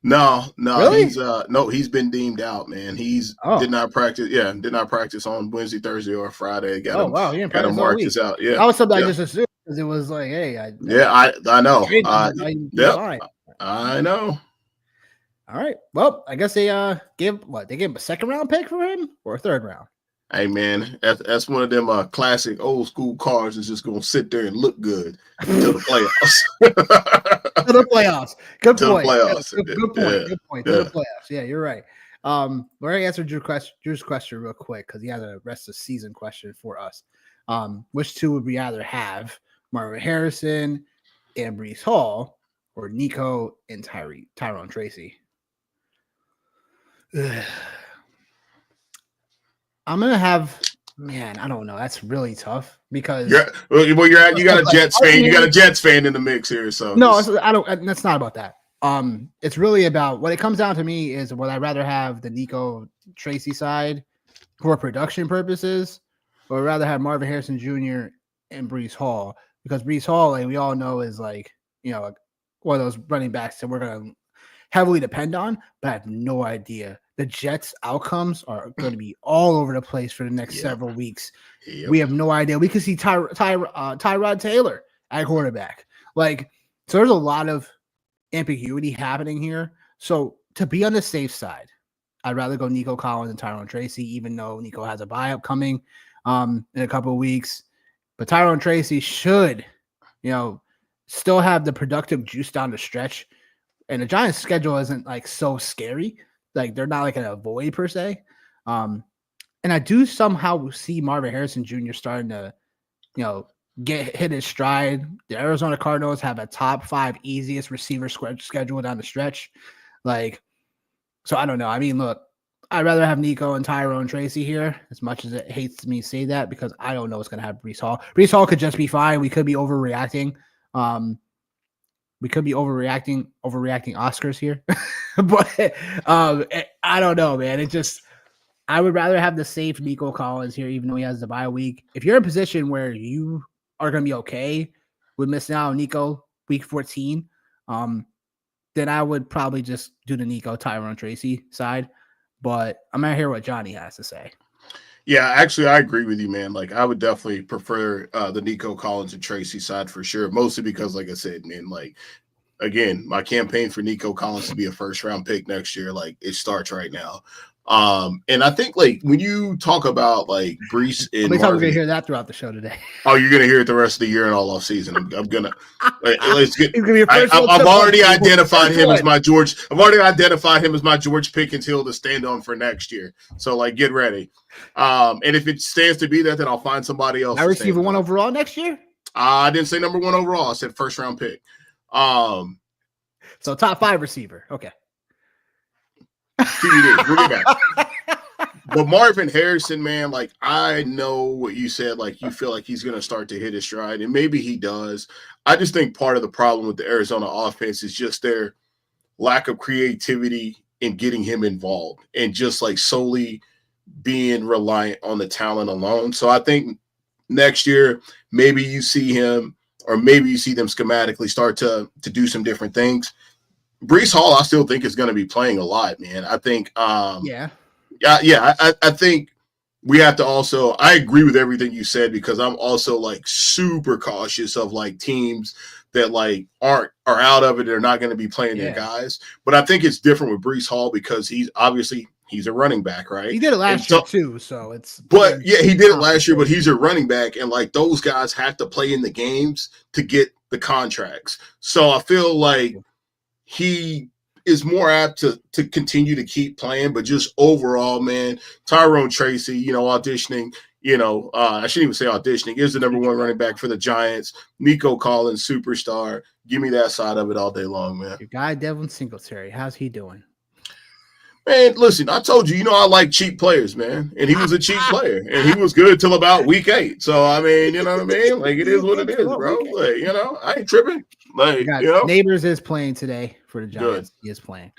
no, really? He's been deemed out, man. Did not practice. Yeah, did not practice on Wednesday, Thursday, or Friday. Got him. He didn't got him marked this out. Yeah, that was something I just assumed because it was like, hey, I know. I know. All right. Well, I guess they gave him a second round pick for him or a third round. Hey man, that's one of them classic old school cars that's just gonna sit there and look good until the playoffs. To the playoffs. Good point. Playoffs. Good point. Good point. To the playoffs. Yeah, you're right. We're gonna answer Drew's question real quick because he has a rest of season question for us. Which two would we rather have? Marvin Harrison and Breece Hall, or Nico and Tyrone Tracy? I'm gonna have, man. I don't know. That's really tough because you got a Jets fan. You got a Jets fan in the mix here. So no, I don't. That's not about that. It's really about what it comes down to me is would I rather have the Nico Tracy side for production purposes, or rather have Marvin Harrison Jr. and Breece Hall, because Breece Hall, like we all know, is like one of those running backs that we're gonna heavily depend on, but I have no idea. The Jets' outcomes are going to be all over the place for the next several weeks. Yep. We have no idea. We could see Tyrod Taylor at quarterback. Like, so there's a lot of ambiguity happening here. So to be on the safe side, I'd rather go Nico Collins and Tyrone Tracy, even though Nico has a bye upcoming in a couple of weeks. But Tyrone Tracy should, still have the productive juice down the stretch. And the Giants' schedule isn't like so scary. Like they're not like an avoid per se. And I do somehow see Marvin Harrison Jr. starting to, hit his stride. The Arizona Cardinals have a top 5 easiest receiver schedule down the stretch. Like, so I don't know. I mean, look, I'd rather have Nico and Tyrone Tracy here, as much as it hates me to say that, because I don't know what's going to happen with Breece Hall. Breece Hall could just be fine. We could be overreacting. We could be overreacting Oscars here, but I don't know, man. I would rather have the safe Nico Collins here, even though he has the bye week. If you're in a position where you are going to be okay with missing out on Nico week 14, then I would probably just do the Nico Tyrone Tracy side. But I'm going to hear what Johnny has to say. Yeah, actually, I agree with you, man. Like, I would definitely prefer the Nico Collins and Tracy side for sure, mostly because, like I said, man, like, again, my campaign for Nico Collins to be a first-round pick next year, like, it starts right now. And I think, like, when you talk about, like, Breece and Marvin, we're going to hear that throughout the show today. Oh, you're going to hear it the rest of the year and all off season. I'm going to let's get. I've already identified him as my George. I've already identified him as my George Pickens hill to stand on for next year. So, like, get ready. And if it stands to be that, then I'll find somebody else. I receive a 1 overall next year. I didn't say number 1 overall. I said first round pick. So top 5 receiver. Okay. TBD. We'll get back. But Marvin Harrison, man, like, I know what you said. Like, you feel like he's going to start to hit his stride, and maybe he does. I just think part of the problem with the Arizona offense is just their lack of creativity in getting him involved and just, like, solely being reliant on the talent alone. So I think next year, maybe you see him, or maybe you see them schematically start to do some different things. Breece Hall, I still think is going to be playing a lot, man. I think, I think we have to also, I agree with everything you said, because I'm also like super cautious of like teams that like are out of it. They're not going to be playing their Yeah. guys. But I think it's different with Brees Hall because he's a running back, right? He did it And last year so, too, so it's but yeah, he did it last year, but compensation. he's a running back, and like those guys have to play in the games to get the contracts. So I feel like he is more apt to continue to keep playing, but just overall, man, Tyrone Tracy, auditioning, I shouldn't even say auditioning, is the number one running back for the Giants. Nico Collins, superstar. Give me that side of it all day long, man. Your guy Devin Singletary, how's he doing? Man, listen, I told you, I like cheap players, man. And he was a cheap player. And he was good till about week 8. So, I mean, you know what I mean? Like, it is what it is, bro. Like, I ain't tripping. Like, Neighbors is playing today for the Giants. Good. He is playing.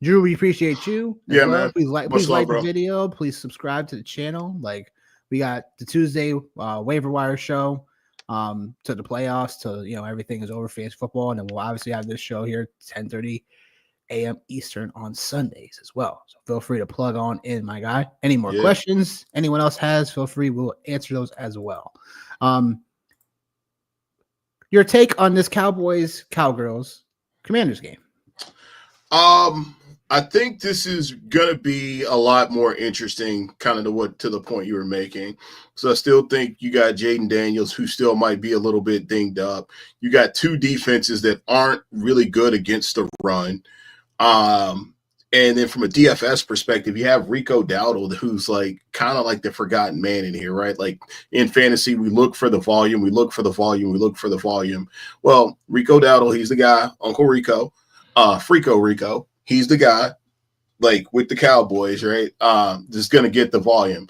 Drew, we appreciate you as well. Man. Please like the video. Please subscribe to the channel. Like, we got the Tuesday waiver wire show to the playoffs to, everything is over fantasy football. And then we'll obviously have this show here 10:30 a.m. Eastern on Sundays as well. So feel free to plug on in, my guy. Any more questions anyone else has, feel free. We'll answer those as well. Your take on this Cowboys Cowgirls Commanders game? I think this is gonna be a lot more interesting, kind of to the point you were making. So I still think you got Jaden Daniels, who still might be a little bit dinged up. You got two defenses that aren't really good against the run. And then from a DFS perspective, you have Rico Dowdle, who's like kind of like the forgotten man in here, right? Like in fantasy, we look for the volume, we look for the volume, we look for the volume. Well, Rico Dowdle, he's the guy, Uncle Rico, Freako Rico, he's the guy, like with the Cowboys, right? Just gonna get the volume.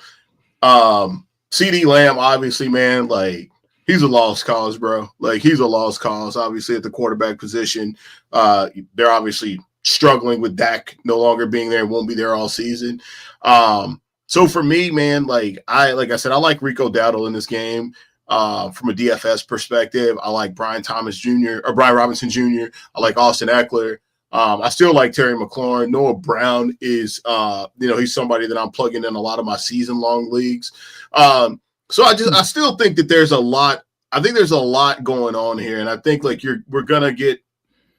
CD Lamb, obviously, man, like he's a lost cause, bro. Like he's a lost cause, obviously, at the quarterback position. They're obviously struggling with Dak no longer being there and won't be there all season. So for me, man, like I said, I like Rico Dowdle in this game. From a DFS perspective, I like Brian Robinson Jr. I like Austin Eckler. I still like Terry McLaurin. Noah Brown is, he's somebody that I'm plugging in a lot of my season-long leagues. So I still think that there's a lot. I think there's a lot going on here, and I think like we're gonna get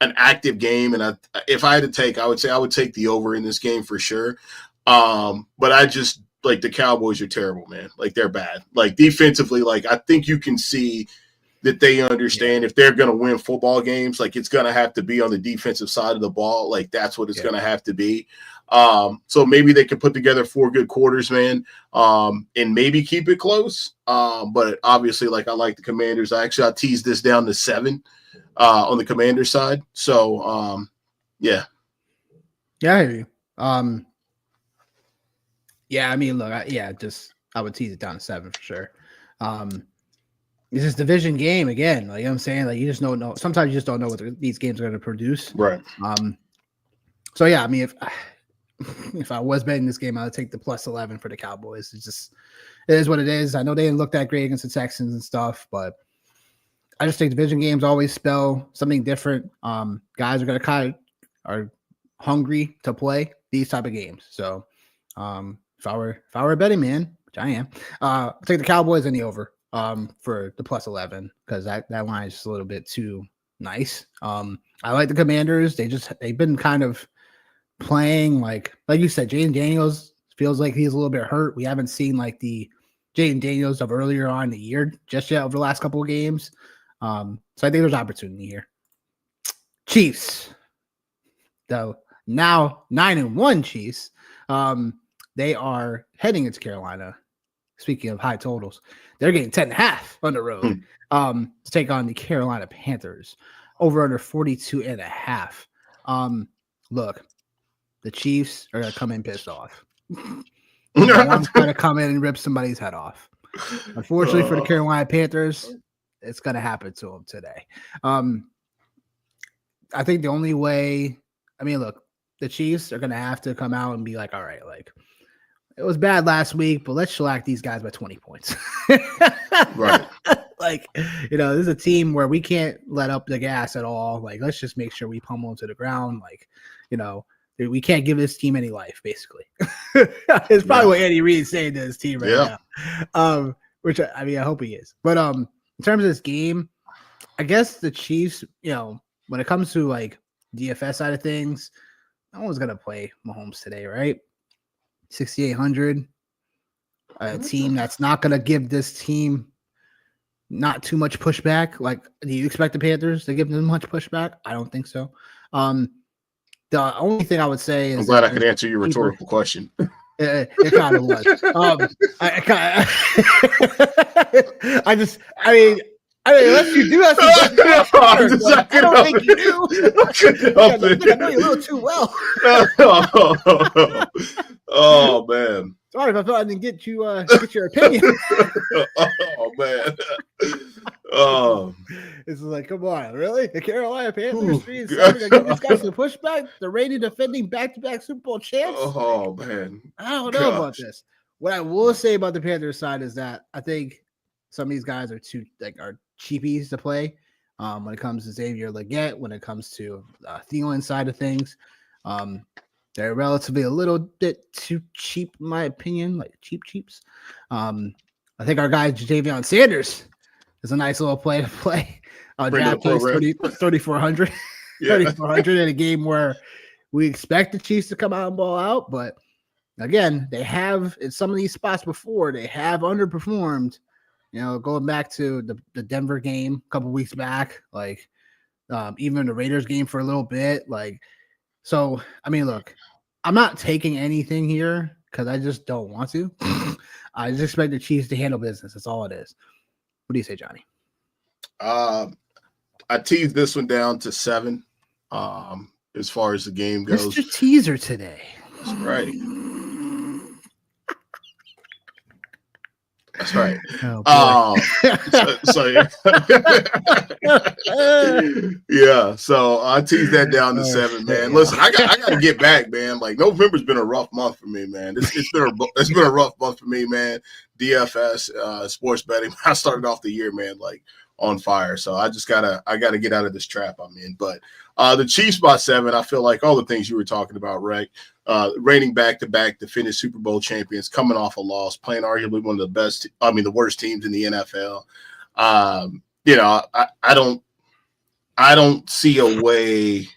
an active game. And if I had to take, I would say I would take the over in this game for sure. But I just like the Cowboys are terrible, man. Like they're bad. Like defensively, like I think you can see that they understand if they're going to win football games, like it's going to have to be on the defensive side of the ball. Like that's what it's going to have to be. So maybe they can put together 4 good quarters, man, and maybe keep it close. But obviously, like I like the Commanders. I teased this down to 7 on the Commander side. So, yeah. Yeah, I hear you. Yeah, I mean, look, I would tease it down to 7 for sure. It's this division game again. Like, you know what I'm saying? Like, you just don't know. Sometimes you just don't know what these games are going to produce. Right. So, yeah, I mean, if I was betting this game, I would take the plus 11 for the Cowboys. It is what it is. I know they didn't look that great against the Texans and stuff, but I just think division games always spell something different. Guys are going to are hungry to play these type of games. So, if I were a betting man, which I am, I'll take the Cowboys in the over for the plus 11 because that line is just a little bit too nice. I like the Commanders. They've been kind of playing like you said, Jaden Daniels feels like he's a little bit hurt. We haven't seen like the Jaden Daniels of earlier on in the year just yet over the last couple of games. So I think there's opportunity here. Chiefs, though, now 9-1 Chiefs. They are heading into Carolina. Speaking of high totals, they're getting 10.5 on the road to take on the Carolina Panthers. Over under 42.5. Look, the Chiefs are going to come in pissed off. I'm trying to come in and rip somebody's head off. Unfortunately for the Carolina Panthers, it's going to happen to them today. I think the only way, look, the Chiefs are going to have to come out and be like, all right, like, it was bad last week, but let's shellac these guys by 20 points. Right. Like, this is a team where we can't let up the gas at all. Like, let's just make sure we pummel them to the ground. Like, we can't give this team any life, basically. It's probably what Andy Reid's saying to his team right now. Which I mean, I hope he is. But in terms of this game, I guess the Chiefs, when it comes to like DFS side of things, no one's gonna play Mahomes today, right? 6,800. A team that's not gonna give this team not too much pushback. Like, do you expect the Panthers to give them much pushback? I don't think so. The only thing I would say is I'm glad I could answer your rhetorical question. It kind of was. I mean, unless you do have to, I don't think you do. I know you a little too well. Oh man. Sorry if I thought I didn't get your opinion. Oh man. Oh, this is like, come on, really? The Carolina Panthers 3-7 give these guys some pushback. The reigning defending back-to-back Super Bowl champs. Oh man, I don't know about this. What I will say about the Panthers side is that I think some of these guys are are cheapies to play. When it comes to Xavier Legette, when it comes to Thielen side of things, they're relatively a little bit too cheap, in my opinion, like cheaps. I think our guy Javion Sanders is a nice little play to play. DraftKings 3,400. Yeah. 3,400 in a game where we expect the Chiefs to come out and ball out, but again, they have in some of these spots before they have underperformed. Going back to the Denver game a couple weeks back, like even the Raiders game for a little bit, like. So, I mean, look, I'm not taking anything here because I just don't want to. I just expect the Chiefs to handle business. That's all it is. What do you say, Johnny? I teased this one down to 7 as far as the game goes. Mr. Teaser today. That's right. That's right. Yeah. So I teased that down to 7, man. Listen, I got to get back, man. Like November's been a rough month for me, man. It's been a rough month for me, man. DFS, sports betting. I started off the year, man, like on fire. So I gotta get out of this trap I'm in. But the Chiefs by 7, I feel like all the things you were talking about, right? Reigning back-to-back defending Super Bowl champions, coming off a loss, playing arguably one of the worst teams in the NFL. I don't see a way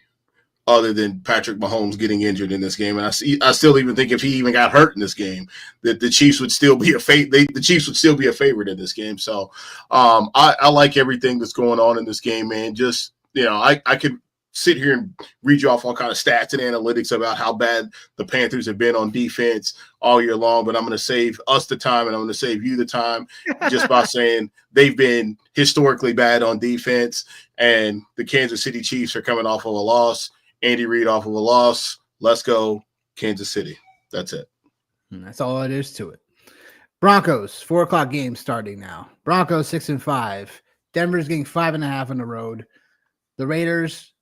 other than Patrick Mahomes getting injured in this game, and I still even think if he even got hurt in this game, that the Chiefs would still be the Chiefs would still be a favorite in this game. So I like everything that's going on in this game, man. Just I could sit here and read you off all kind of stats and analytics about how bad the Panthers have been on defense all year long, but I'm going to save us the time and I'm going to save you the time just by saying they've been historically bad on defense, and the Kansas City Chiefs are coming off of a loss. Andy Reid off of a loss. Let's go, Kansas City. That's it. And that's all it is to it. Broncos, 4:00 game starting now. Broncos 6-5. Denver's getting 5.5 on the road. The Raiders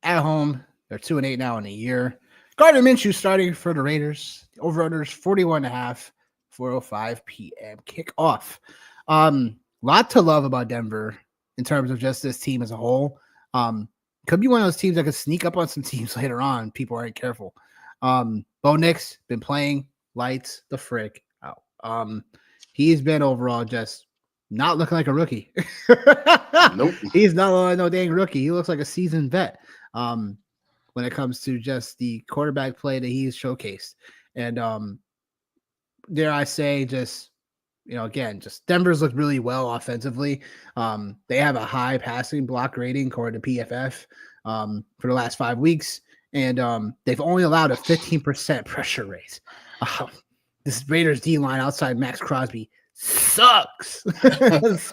at home, they're 2-8 now in a year. Gardner Minshew starting for the Raiders. Over-unders 41.5, 4:05 p.m. kickoff. Lot to love about Denver in terms of just this team as a whole. Could be one of those teams that could sneak up on some teams later on. People aren't careful. Bo Nix been playing lights the frick out. He's been overall just not looking like a rookie. Nope. He's not like no dang rookie. He looks like a seasoned vet when it comes to just the quarterback play that he's showcased. And dare I say, just again, just Denver's looked really well offensively. They have a high passing block rating according to PFF for the last 5 weeks, and they've only allowed a 15% pressure rate. This Raiders D line outside Max Crosby sucks.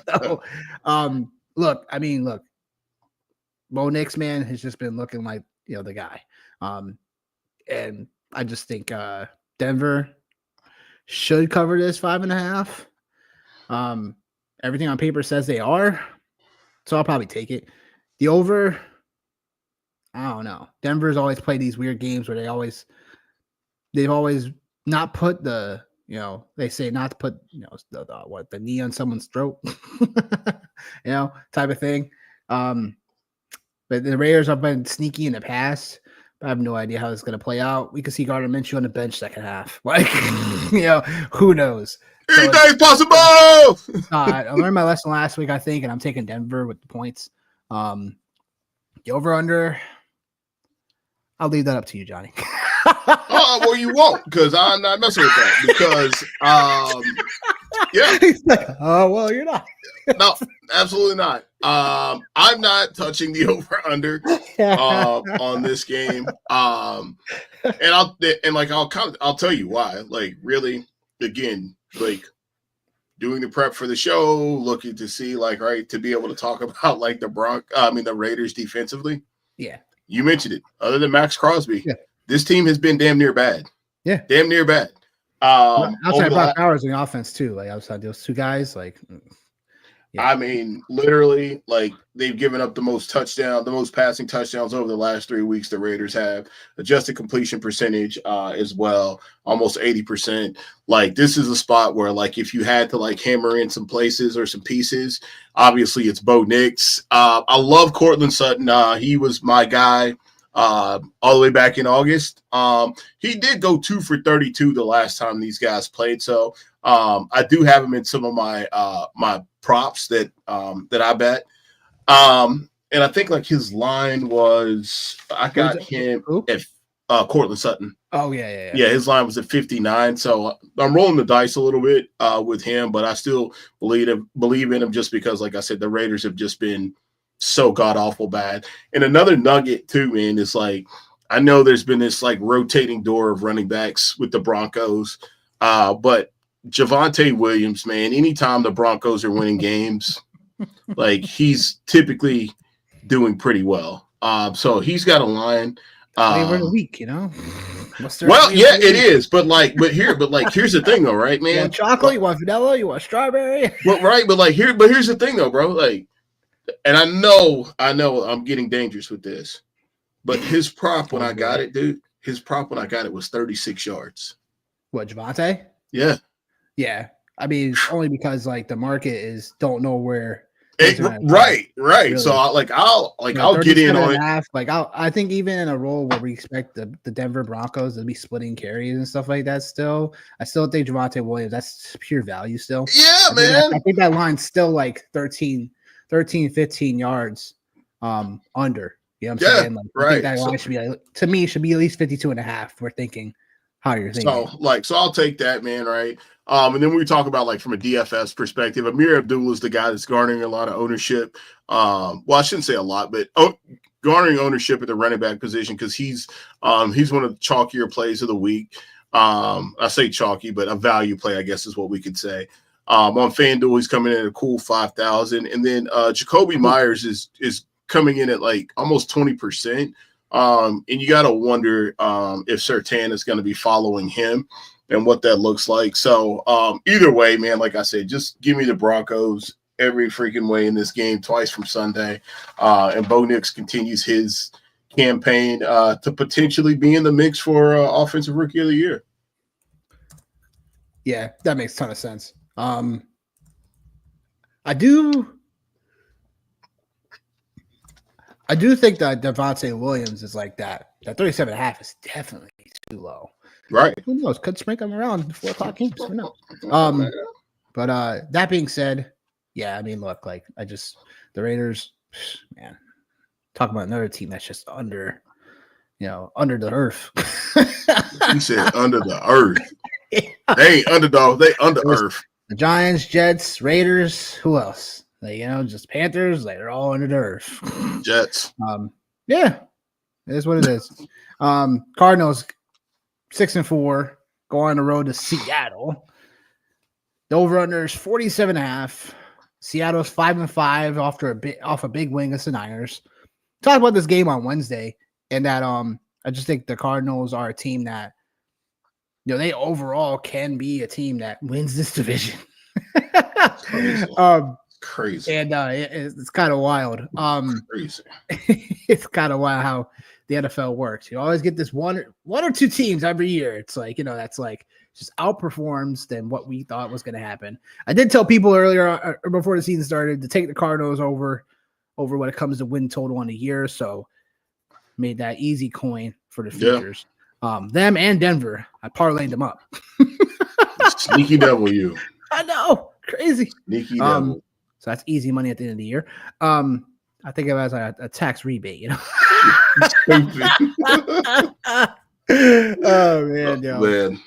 So, look, Bo Nix, man, has just been looking like the guy, and I just think Denver should cover this 5.5. Everything on paper says they are, so I'll probably take it. The over, I don't know. Denver's always played these weird games where they've always not put the they say not to put the knee on someone's throat, type of thing. But the Raiders have been sneaky in the past. I have no idea how it's going to play out. We could see Gardner Minshew on the bench second half. Like, who knows? So Anything's possible. I learned my lesson last week, I think, and I'm taking Denver with the points. The over under. I'll leave that up to you, Johnny. Well, you won't, because I'm not messing with that. Because, yeah. He's like, oh, well, you're not. No, absolutely not. I'm not touching the over under on this game. And I'll tell you why. Like, really, again, like doing the prep for the show, looking to see, like, right, to be able to talk about like the Raiders defensively. Yeah. You mentioned it. Other than Max Crosby, yeah. This team has been damn near bad. Yeah. Damn near bad. Outside Brock Bowers in the offense, too. Like, outside those two guys, like, yeah. I mean, literally, like, they've given up the most passing touchdowns over the last 3 weeks the Raiders have. Adjusted completion percentage as well, almost 80%. Like, this is a spot where, like, if you had to, like, hammer in some places or some pieces, obviously it's Bo Nix. I love Cortland Sutton. He was my guy all the way back in August. He did go 2 for 32 the last time these guys played. So I do have him in some of my my props that I bet. And I think like his line was, I got him at Cortland Sutton. Oh yeah. Yeah, his line was at 59. So I'm rolling the dice a little bit with him, but I still believe in him just because, like I said, the Raiders have just been so god awful bad. And another nugget too, man, is like, I know there's been this like rotating door of running backs with the Broncos, but Javonte Williams, man, anytime the Broncos are winning games, like he's typically doing pretty well. So he's got a line. Flavor of the week, Well, yeah, it is. But here's the thing though, right, man? You want chocolate? You want vanilla? You want strawberry? Well, right, but here's the thing though, bro. Like, and I know I'm getting dangerous with this, but his prop when I got it, dude, was 36 yards. What, Javonte? Yeah. Yeah. I mean, only because like the market don't know where. Right. Really. So I'll get in on it. Like I think even in a role where we expect the Denver Broncos to be splitting carries and stuff like that, I still think Javonte Williams, that's pure value still. Yeah, man. I think that line's still like 13, 15 yards under. You know what I'm saying? Like, right. I think that line should be like, to me, should be at least 52.5. We're thinking how you're thinking. So I'll take that, man, right? And then when we talk about like from a DFS perspective, Amir Abdullah is the guy that's garnering a lot of ownership. Well, I shouldn't say a lot, but garnering ownership at the running back position because he's one of the chalkier plays of the week. I say chalky, but a value play, I guess, is what we could say. On FanDuel, he's coming in at a cool 5,000, and then Jacoby Myers is coming in at like almost 20%. And you got to wonder if Surtain is going to be following him and what that looks like. So either way, man, like I said, just give me the Broncos every freaking way in this game twice from Sunday. And Bo Nix continues his campaign to potentially be in the mix for Offensive Rookie of the Year. Yeah, that makes a ton of sense. I do think that Javonte Williams is like that. That 37.5 is definitely too low. Right. Who knows? Could sprinkle them around the 4 o'clock games. Who knows? But that being said, yeah, I mean, look, like the Raiders, man, talk about another team that's just under the earth. You said under the earth. They ain't underdog. They under earth. The Giants, Jets, Raiders, who else? Like, just Panthers, like, they're all under the earth. Jets. Yeah, it is what it is. Cardinals 6-4, go on the road to Seattle. The over-under is 47.5. Seattle's 5-5 off a big win against the Niners. Talked about this game on Wednesday, and that I just think the Cardinals are a team that they overall can be a team that wins this division. Crazy. And it's kind of wild. Crazy. It's kind of wild how the NFL works. You always get this one or two teams every year. It's like, that's like just outperforms than what we thought was going to happen. I did tell people earlier or before the season started to take the Cardinals over when it comes to win total on the year. So made that easy coin for the Yeah. futures. Them and Denver, I parlayed them up. Sneaky devil, you. I know, crazy. Sneaky devil. So that's easy money at the end of the year. I think of it as a tax rebate, you know. Stupid. Oh man, yo. Man.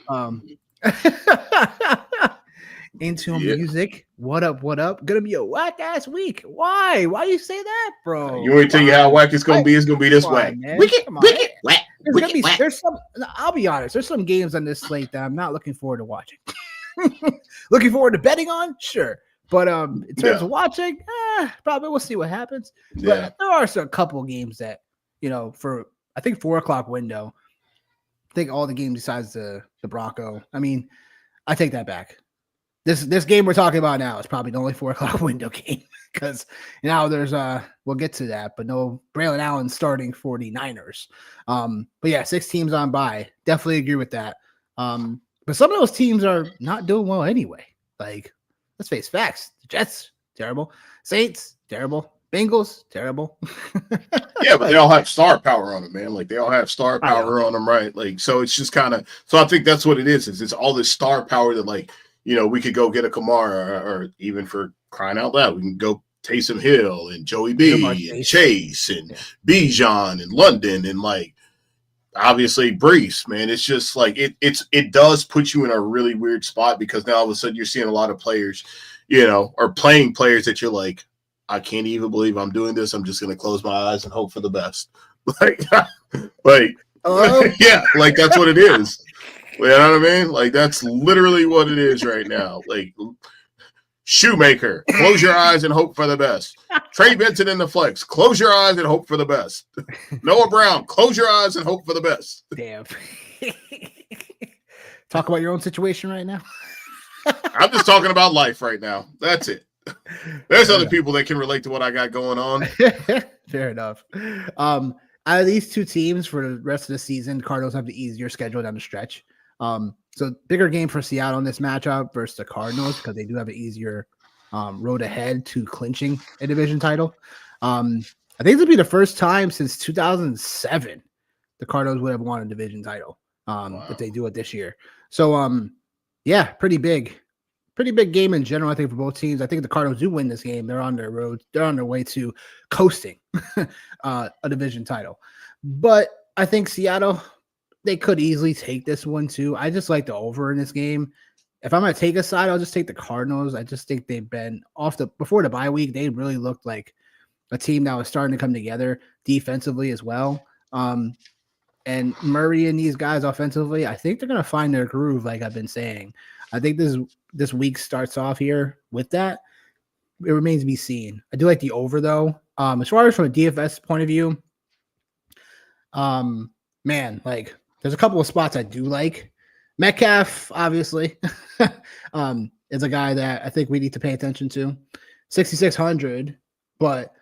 Into Yeah. music. What up? What up? Gonna be a whack ass week. Why? Why you say that, bro? You want to tell you how whack it's gonna be? It's gonna be this Come on, whack. man. Wicked, Come on. wicked, whack. There's Wicked, gonna be whack. there's some. I'll be honest. There's some games on this slate that I'm not looking forward to watching. Looking forward to betting on, sure. But in terms of watching, probably we'll see what happens. Yeah. But there are a couple games that, you know, for I think 4:00 window. I think all the games besides the Bronco. I mean, I take that back. This game we're talking about now is probably the only 4:00 window game because now there's we'll get to that, but no Braylon Allen starting 49ers. But yeah, 6 teams on bye. Definitely agree with that. But some of those teams are not doing well anyway. Like, let's face facts. The Jets, terrible. Saints, terrible. Bengals, terrible. Yeah, but they all have star power on them, man. Like, they all have star power on them, right? Like, so it's just kind of, so I think that's what it is it's all this star power that, like, you know, we could go get a Kamara or even for crying out loud, we can go Taysom Hill and Joey B and Chase and Bijan and London and, like, obviously Brees, man. It's just like it does put you in a really weird spot because now all of a sudden you're seeing a lot of players, you know, or playing players that you're like, I can't even believe I'm doing this. I'm just gonna close my eyes and hope for the best. Like yeah, like that's what it is. You know what I mean? Like that's literally what it is right now. Like Shoemaker, close your eyes and hope for the best. Trey Benson in the flex, close your eyes and hope for the best. Noah Brown, close your eyes and hope for the best. Damn. Talk about your own situation right now. I'm just talking about life right now. That's it. There's other people that can relate to what I got going on. Fair enough. Out of these two teams for the rest of the season, Cardinals have the easier schedule down the stretch. So bigger game for Seattle in this matchup versus the Cardinals because they do have an easier road ahead to clinching a division title. I think this would be the first time since 2007 the Cardinals would have won a division title if they do it this year. So, yeah, pretty big game in general, I think, for both teams. I think the Cardinals do win this game. They're on their road. They're on their way to coasting a division title. But I think Seattle, they could easily take this one too. I just like the over in this game. If I'm going to take a side, I'll just take the Cardinals. I just think they've been before the bye week, they really looked like a team that was starting to come together defensively as well. And Murray and these guys offensively, I think they're going to find their groove, like I've been saying. I think this week starts off here with that. It remains to be seen. I do like the over, though. As far as from a DFS point of view, man, like there's a couple of spots I do like. Metcalf, obviously, is a guy that I think we need to pay attention to. 6,600, but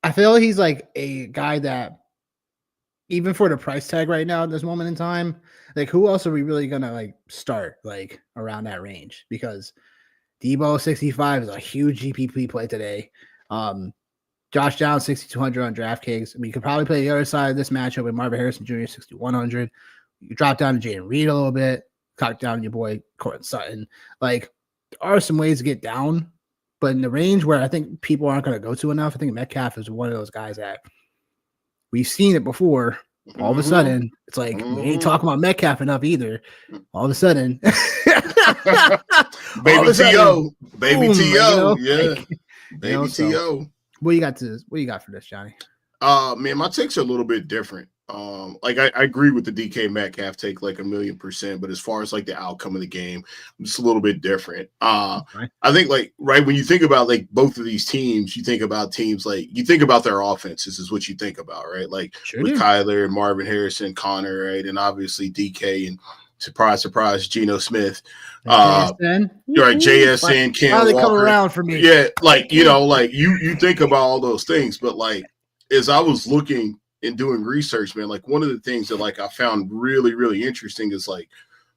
I feel he's like a guy that even for the price tag right now at this moment in time, like who else are we really gonna like start like around that range? Because Debo 65 is a huge GPP play today. Josh Downs 6,200 on DraftKings. I mean, you could probably play the other side of this matchup with Marvin Harrison Jr. 6,100. You drop down to Jaden Reed a little bit, cut down your boy Courtland Sutton. Like there are some ways to get down, but in the range where I think people aren't going to go to enough, I think Metcalf is one of those guys that we've seen it before. All of a sudden, it's like we ain't talking about Metcalf enough either. All of a sudden, baby T.O., baby T.O., yeah, like, baby T.O. What do you got for this, Johnny? Man, my takes are a little bit different. Like I agree with the DK Metcalf take like 1,000,000%, but as far as like the outcome of the game, I'm just a little bit different. Right. I think like when you think about like both of these teams, you think about teams like you think about their offenses is what you think about, right? Like with Kyler and Marvin Harrison, Connor, right, and obviously DK and surprise, Geno Smith. JSN. You're right, JSN, Ken How they Walker. come around for me? Yeah, like like you think about all those things, but like as I was looking and doing research, man, like one of the things that like I found really, really interesting is like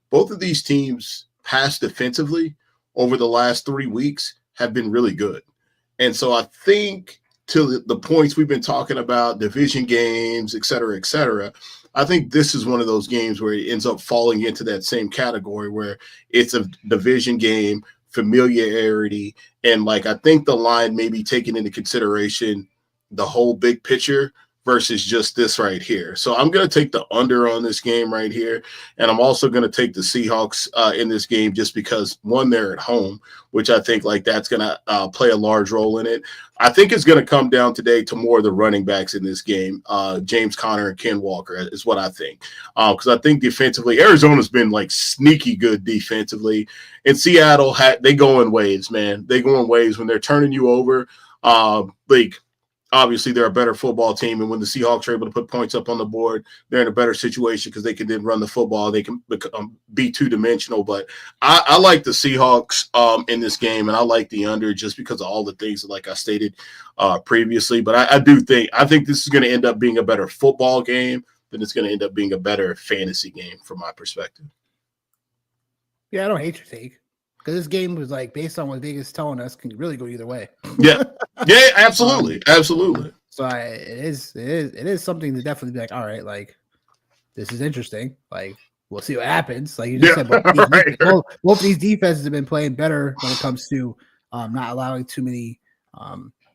both of these teams pass defensively over the last 3 weeks have been really good. And so I think to the points we've been talking about, division games, et cetera, I think this is one of those games where it ends up falling into that same category where it's a division game, familiarity, and like I think the line may be taking into consideration the whole big picture versus just this right here. So I'm going to take the under on this game right here. And I'm also going to take the Seahawks in this game just because, one, they're at home, which I think like that's going to play a large role in it. I think it's going to come down today to more of the running backs in this game. James Conner and Ken Walker is what I think. Because I think defensively, Arizona's been like sneaky good defensively. And Seattle, they go in waves, man. They go in waves when they're turning you over. Like, obviously, they're a better football team, and when the Seahawks are able to put points up on the board, they're in a better situation because they can then run the football. They can be two-dimensional. But I like the Seahawks in this game, and I like the under just because of all the things that, like I stated previously. But I think this is going to end up being a better football game than it's going to end up being a better fantasy game from my perspective. Yeah, I don't hate your take. Because this game was like based on what Vegas is telling us can really go either way. Yeah, absolutely, absolutely. So it is something to definitely be like, all right, like this is interesting. Like we'll see what happens. Like you just said, both these defenses have been playing better when it comes to not allowing too many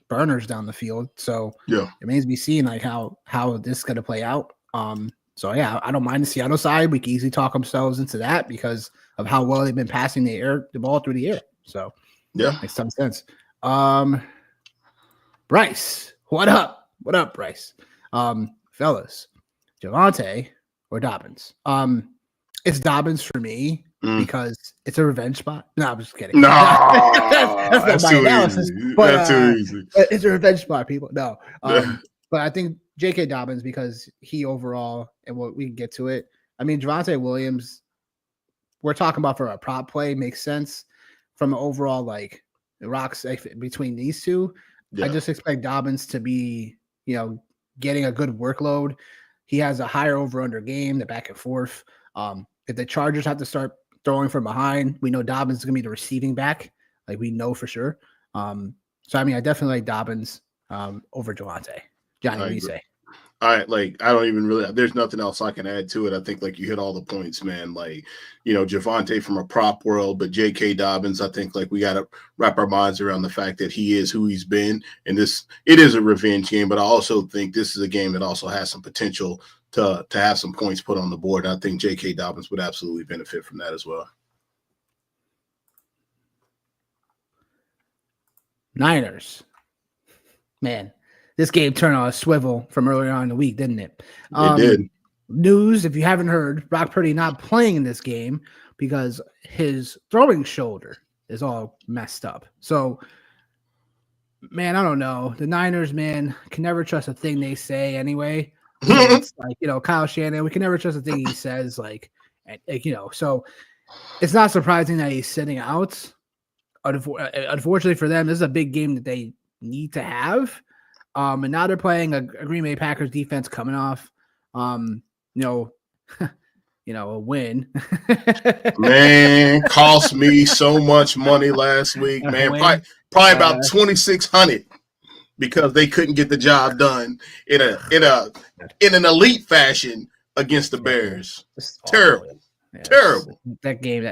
burners down the field. So it remains to be seen like how this is going to play out. So yeah, I don't mind the Seattle side. We can easily talk ourselves into that because of how well they've been passing the ball through the air. So makes some sense. Bryce, what up? What up, Bryce? Fellas, Javonte or Dobbins? It's Dobbins for me because it's a revenge spot. No, I'm just kidding. No, that's not my analysis. Easy. But that's too easy. It's a revenge spot, people. No, but I think J.K. Dobbins because he overall, and we can get to it. I mean, Javonte Williams, we're talking about for a prop play, makes sense. From an overall, like, the rocks between these two, I just expect Dobbins to be, getting a good workload. He has a higher over-under game, the back and forth. If the Chargers have to start throwing from behind, we know Dobbins is going to be the receiving back. Like, we know for sure. So, I mean, I definitely like Dobbins over Javonte. Johnny, what do you say? I don't even really, there's nothing else I can add to it. I think like you hit all the points, man. Like, Javonte from a prop world, but J.K. Dobbins, I think like we got to wrap our minds around the fact that he is who he's been. And it is a revenge game, but I also think this is a game that also has some potential to have some points put on the board. I think J.K. Dobbins would absolutely benefit from that as well. Niners. Man. This game turned on a swivel from earlier on in the week, didn't it? It did. News, if you haven't heard, Brock Purdy not playing in this game because his throwing shoulder is all messed up. So, man, I don't know. The Niners, man, can never trust a thing they say anyway. So it's like, Kyle Shanahan, we can never trust a thing he says, so it's not surprising that he's sitting out. Unfortunately for them, this is a big game that they need to have. And now they're playing a Green Bay Packers defense coming off, a win. Man, cost me so much money last week, man. Probably about $2,600 because they couldn't get the job done in an elite fashion against the Bears. Terrible. Terrible. That game,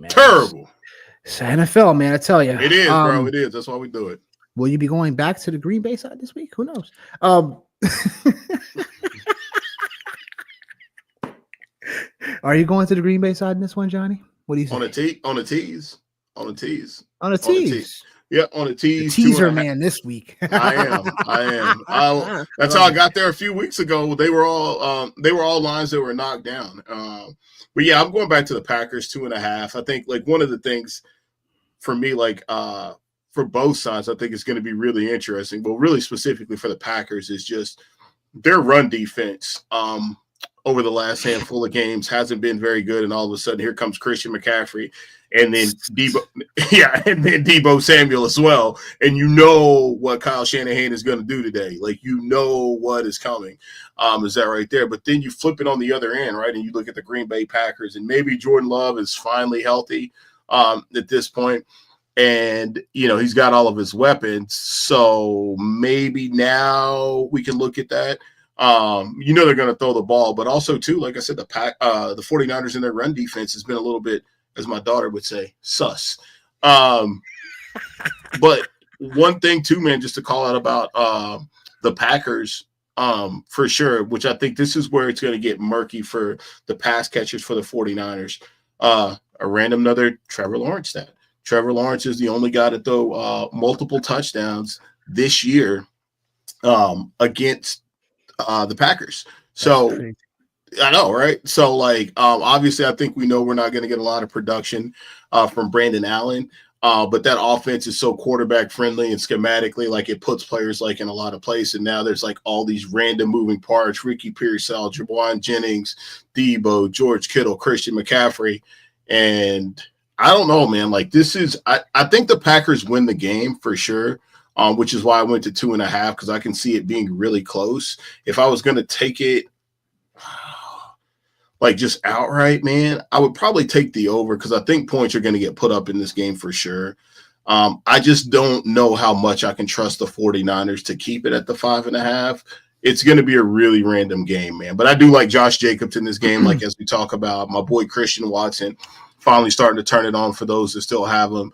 man. Terrible. It's NFL, man. I tell you, it is, bro. It is. That's why we do it. Will you be going back to the Green Bay side this week? Who knows? Are you going to the Green Bay side in this one, Johnny? What do you say? On a tease. On a tease. Yeah, on a tease. The teaser man this week. I am. That's how I got there a few weeks ago. They were all lines that were knocked down. But yeah, I'm going back to the Packers 2.5. I think like one of the things for me, like for both sides, I think it's going to be really interesting. But really specifically for the Packers is just their run defense over the last handful of games hasn't been very good. And all of a sudden here comes Christian McCaffrey and then Deebo Samuel as well. And you know what Kyle Shanahan is going to do today. Like, what is coming. Is that right there? But then you flip it on the other end, right? And you look at the Green Bay Packers and maybe Jordan Love is finally healthy at this point. And, he's got all of his weapons. So maybe now we can look at that. They're going to throw the ball, but also too, like I said, the 49ers in their run defense has been a little bit, as my daughter would say, sus. But one thing too, man, just to call out about the Packers, for sure, which I think this is where it's going to get murky for the pass catchers for the 49ers. A random another Trevor Lawrence stat. Trevor Lawrence is the only guy to throw multiple touchdowns this year against the Packers. So I know, right? So obviously I think we know we're not going to get a lot of production from Brandon Allen. But that offense is so quarterback friendly and schematically, like it puts players like in a lot of place. And now there's like all these random moving parts: Ricky Pearsall, Jawan Jennings, Debo, George Kittle, Christian McCaffrey. And I don't know, man. Like I think the Packers win the game for sure. Which is why I went to 2.5, because I can see it being really close. If I was going to take it like just outright, man, I would probably take the over, because I think points are going to get put up in this game for sure. I just don't know how much I can trust the 49ers to keep it at the 5.5. It's going to be a really random game, man. But I do like Josh Jacobs in this game, like as we talk about. My boy Christian Watson finally starting to turn it on for those that still have him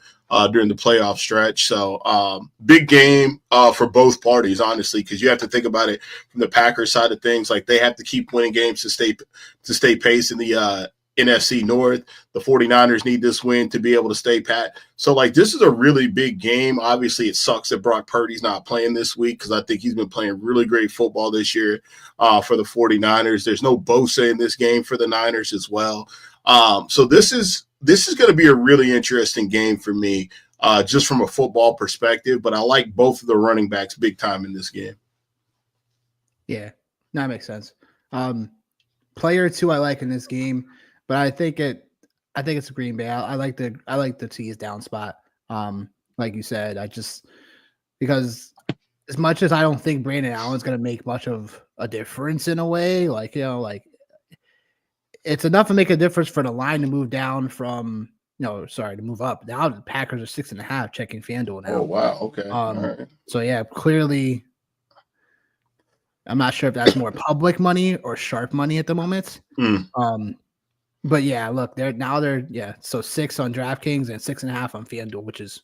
during the playoff stretch. So big game for both parties, honestly, because you have to think about it from the Packers side of things. Like they have to keep winning games to stay pace in the NFC North. The 49ers need this win to be able to stay pat. So this is a really big game. Obviously, it sucks that Brock Purdy's not playing this week, because I think he's been playing really great football this year for the 49ers. There's no Bosa in this game for the Niners as well. So this is going to be a really interesting game for me, just from a football perspective. But I like both of the running backs big time in this game. Yeah, that makes sense. Player 2 I like in this game, but I think it's Green Bay. I like the tease down spot. Like you said, because as much as I don't think Brandon Allen's going to make much of a difference in a way, it's enough to make a difference for the line to move down from, to move up. Now the Packers are 6.5, checking FanDuel now. Oh, wow. Okay. All right. So yeah, clearly I'm not sure if that's more public money or sharp money at the moment. But yeah, look, they're so 6 on DraftKings and 6.5 on FanDuel, which is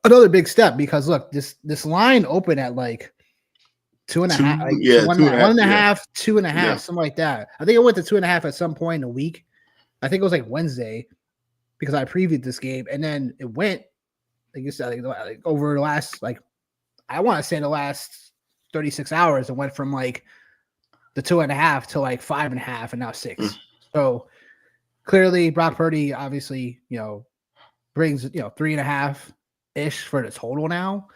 another big step, because look, this line opened at 2.5, 1.5, 2.5, something like that. I think it went to 2.5 at some point in the week. I think it was Wednesday, because I previewed this game, and then it went, like you said, over the last I want to say the last 36 hours, it went from the 2.5 to 5.5, and now 6. So clearly, Brock Purdy obviously brings 3.5 ish for the total now.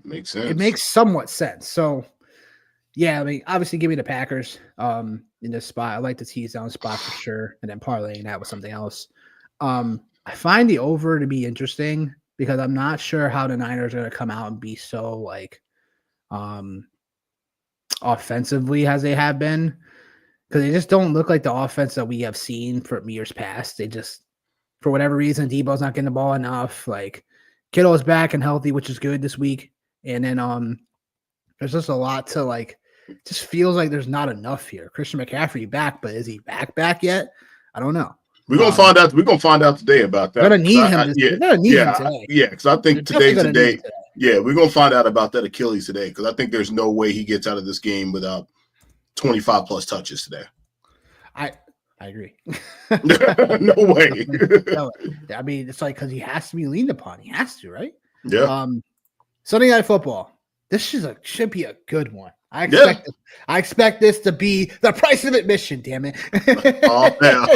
Makes sense. It makes somewhat sense. So. Yeah, I mean, obviously, give me the Packers in this spot. I like the tease down spot for sure, and then parlaying that with something else. I find the over to be interesting, because I'm not sure how the Niners are going to come out and be so offensively as they have been, because they just don't look like the offense that we have seen from years past. They just, for whatever reason, Debo's not getting the ball enough. Kittle is back and healthy, which is good this week, and then there's just a lot to just feels like there's not enough here. Christian McCaffrey back, but is he back yet? I don't know. We're gonna find out. We're gonna find out today about that. We're gonna need him. We're gonna need him today. Yeah, because I think today's the day. Yeah, we're gonna find out about that Achilles today, because I think there's no way he gets out of this game without 25 plus touches today. I agree. No way. I mean, it's because he has to be leaned upon. He has to, right? Yeah. Sunday Night Football. This should be a good one. I expect this to be the price of admission. Damn it! Oh man,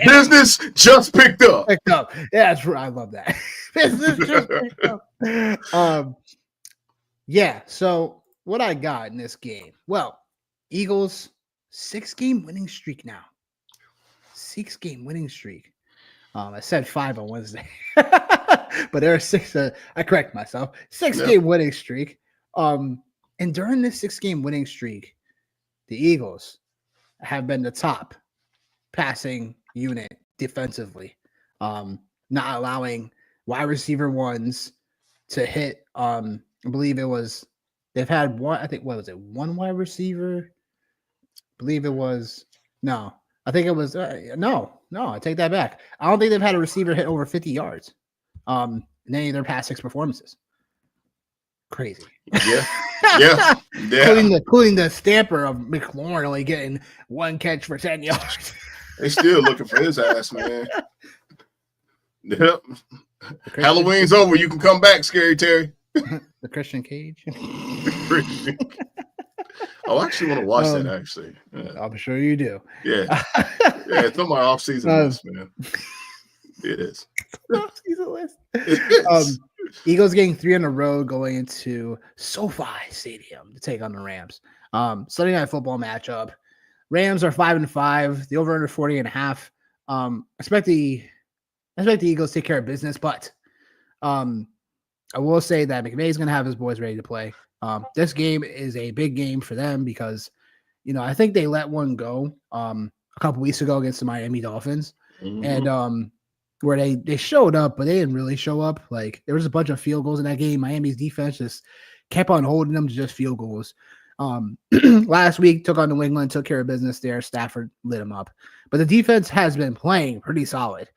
business just picked up. Yeah, that's right. I love that. Business just picked up. Yeah. So what I got in this game? Well, Eagles 6-game winning streak now. 6-game winning streak. I said 5 on Wednesday, but there are 6. I correct myself. 6-game winning streak. And during this 6-game winning streak, the Eagles have been the top passing unit defensively, not allowing wide receiver ones to hit. I believe it was They've had one, I think, what was it? One wide receiver? I believe it was, no, I think it was, no, I take that back. I don't think they've had a receiver hit over 50 yards in any of their past 6 performances. Crazy. Yeah. Yeah. including the stamper of McLaurin only getting 1 catch for 10 yards. They still looking for his ass, man. Yep. Halloween's over. You can come back, Scary Terry. The Christian Cage. Oh, I actually want to watch that, actually. Yeah. I'm sure you do. Yeah. Yeah, it's on my off-season list, man. It is. Off-season list. Eagles getting 3 in a row going into SoFi Stadium to take on the Rams. Sunday Night Football matchup. Rams are 5-5. The over-under 40.5. Expect the Eagles to take care of business, but I will say that McVay's going to have his boys ready to play. This game is a big game for them because, I think they let one go a couple weeks ago against the Miami Dolphins, and where they showed up, but they didn't really show up. Like, there was a bunch of field goals in that game. Miami's defense just kept on holding them to just field goals. Last week took on New England, took care of business there. Stafford lit them up, but the defense has been playing pretty solid.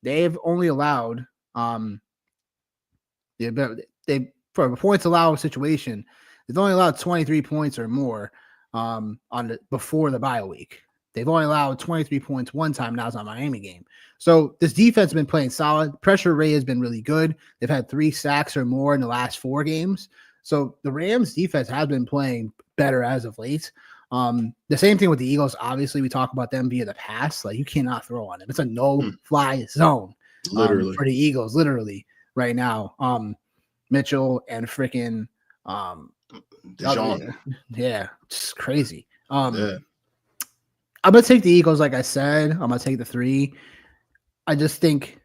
They've only allowed they for a points allowed situation, they've only allowed 23 points or more before the bye week. They've only allowed 23 points one time. Now it's on Miami game. So this defense has been playing solid. Pressure rate has been really good. They've had 3 sacks or more in the last 4 games. So the Rams defense has been playing better as of late. The same thing with the Eagles. Obviously, we talk about them via the pass. Like, you cannot throw on them. It's a no-fly zone literally for the Eagles, literally right now. Mitchell and freaking Deshaun. Yeah, it's crazy. Yeah. I'm gonna take the Eagles, like I said. I'm gonna take the 3. I just think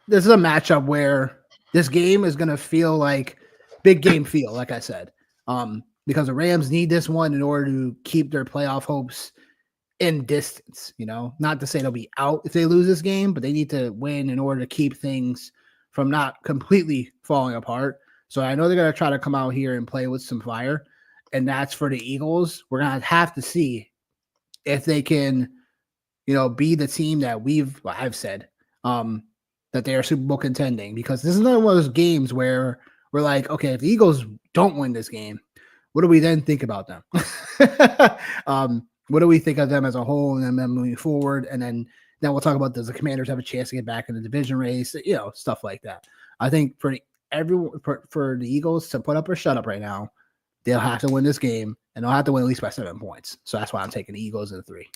this is a matchup where this game is gonna feel like big game feel, like I said. Because the Rams need this one in order to keep their playoff hopes in distance, not to say they'll be out if they lose this game, but they need to win in order to keep things from not completely falling apart. So I know they're going to try to come out here and play with some fire, and that's for the Eagles. We're going to have to see if they can, be the team that I've said that they are Super Bowl contending, because this is not one of those games where we're like, okay, if the Eagles don't win this game, what do we then think about them? What do we think of them as a whole, and then moving forward? And then we'll talk about, does the Commanders have a chance to get back in the division race? Stuff like that. I think for the Eagles to put up or shut up right now, they'll have to win this game, and they'll have to win at least by 7 points. So that's why I'm taking the Eagles in 3.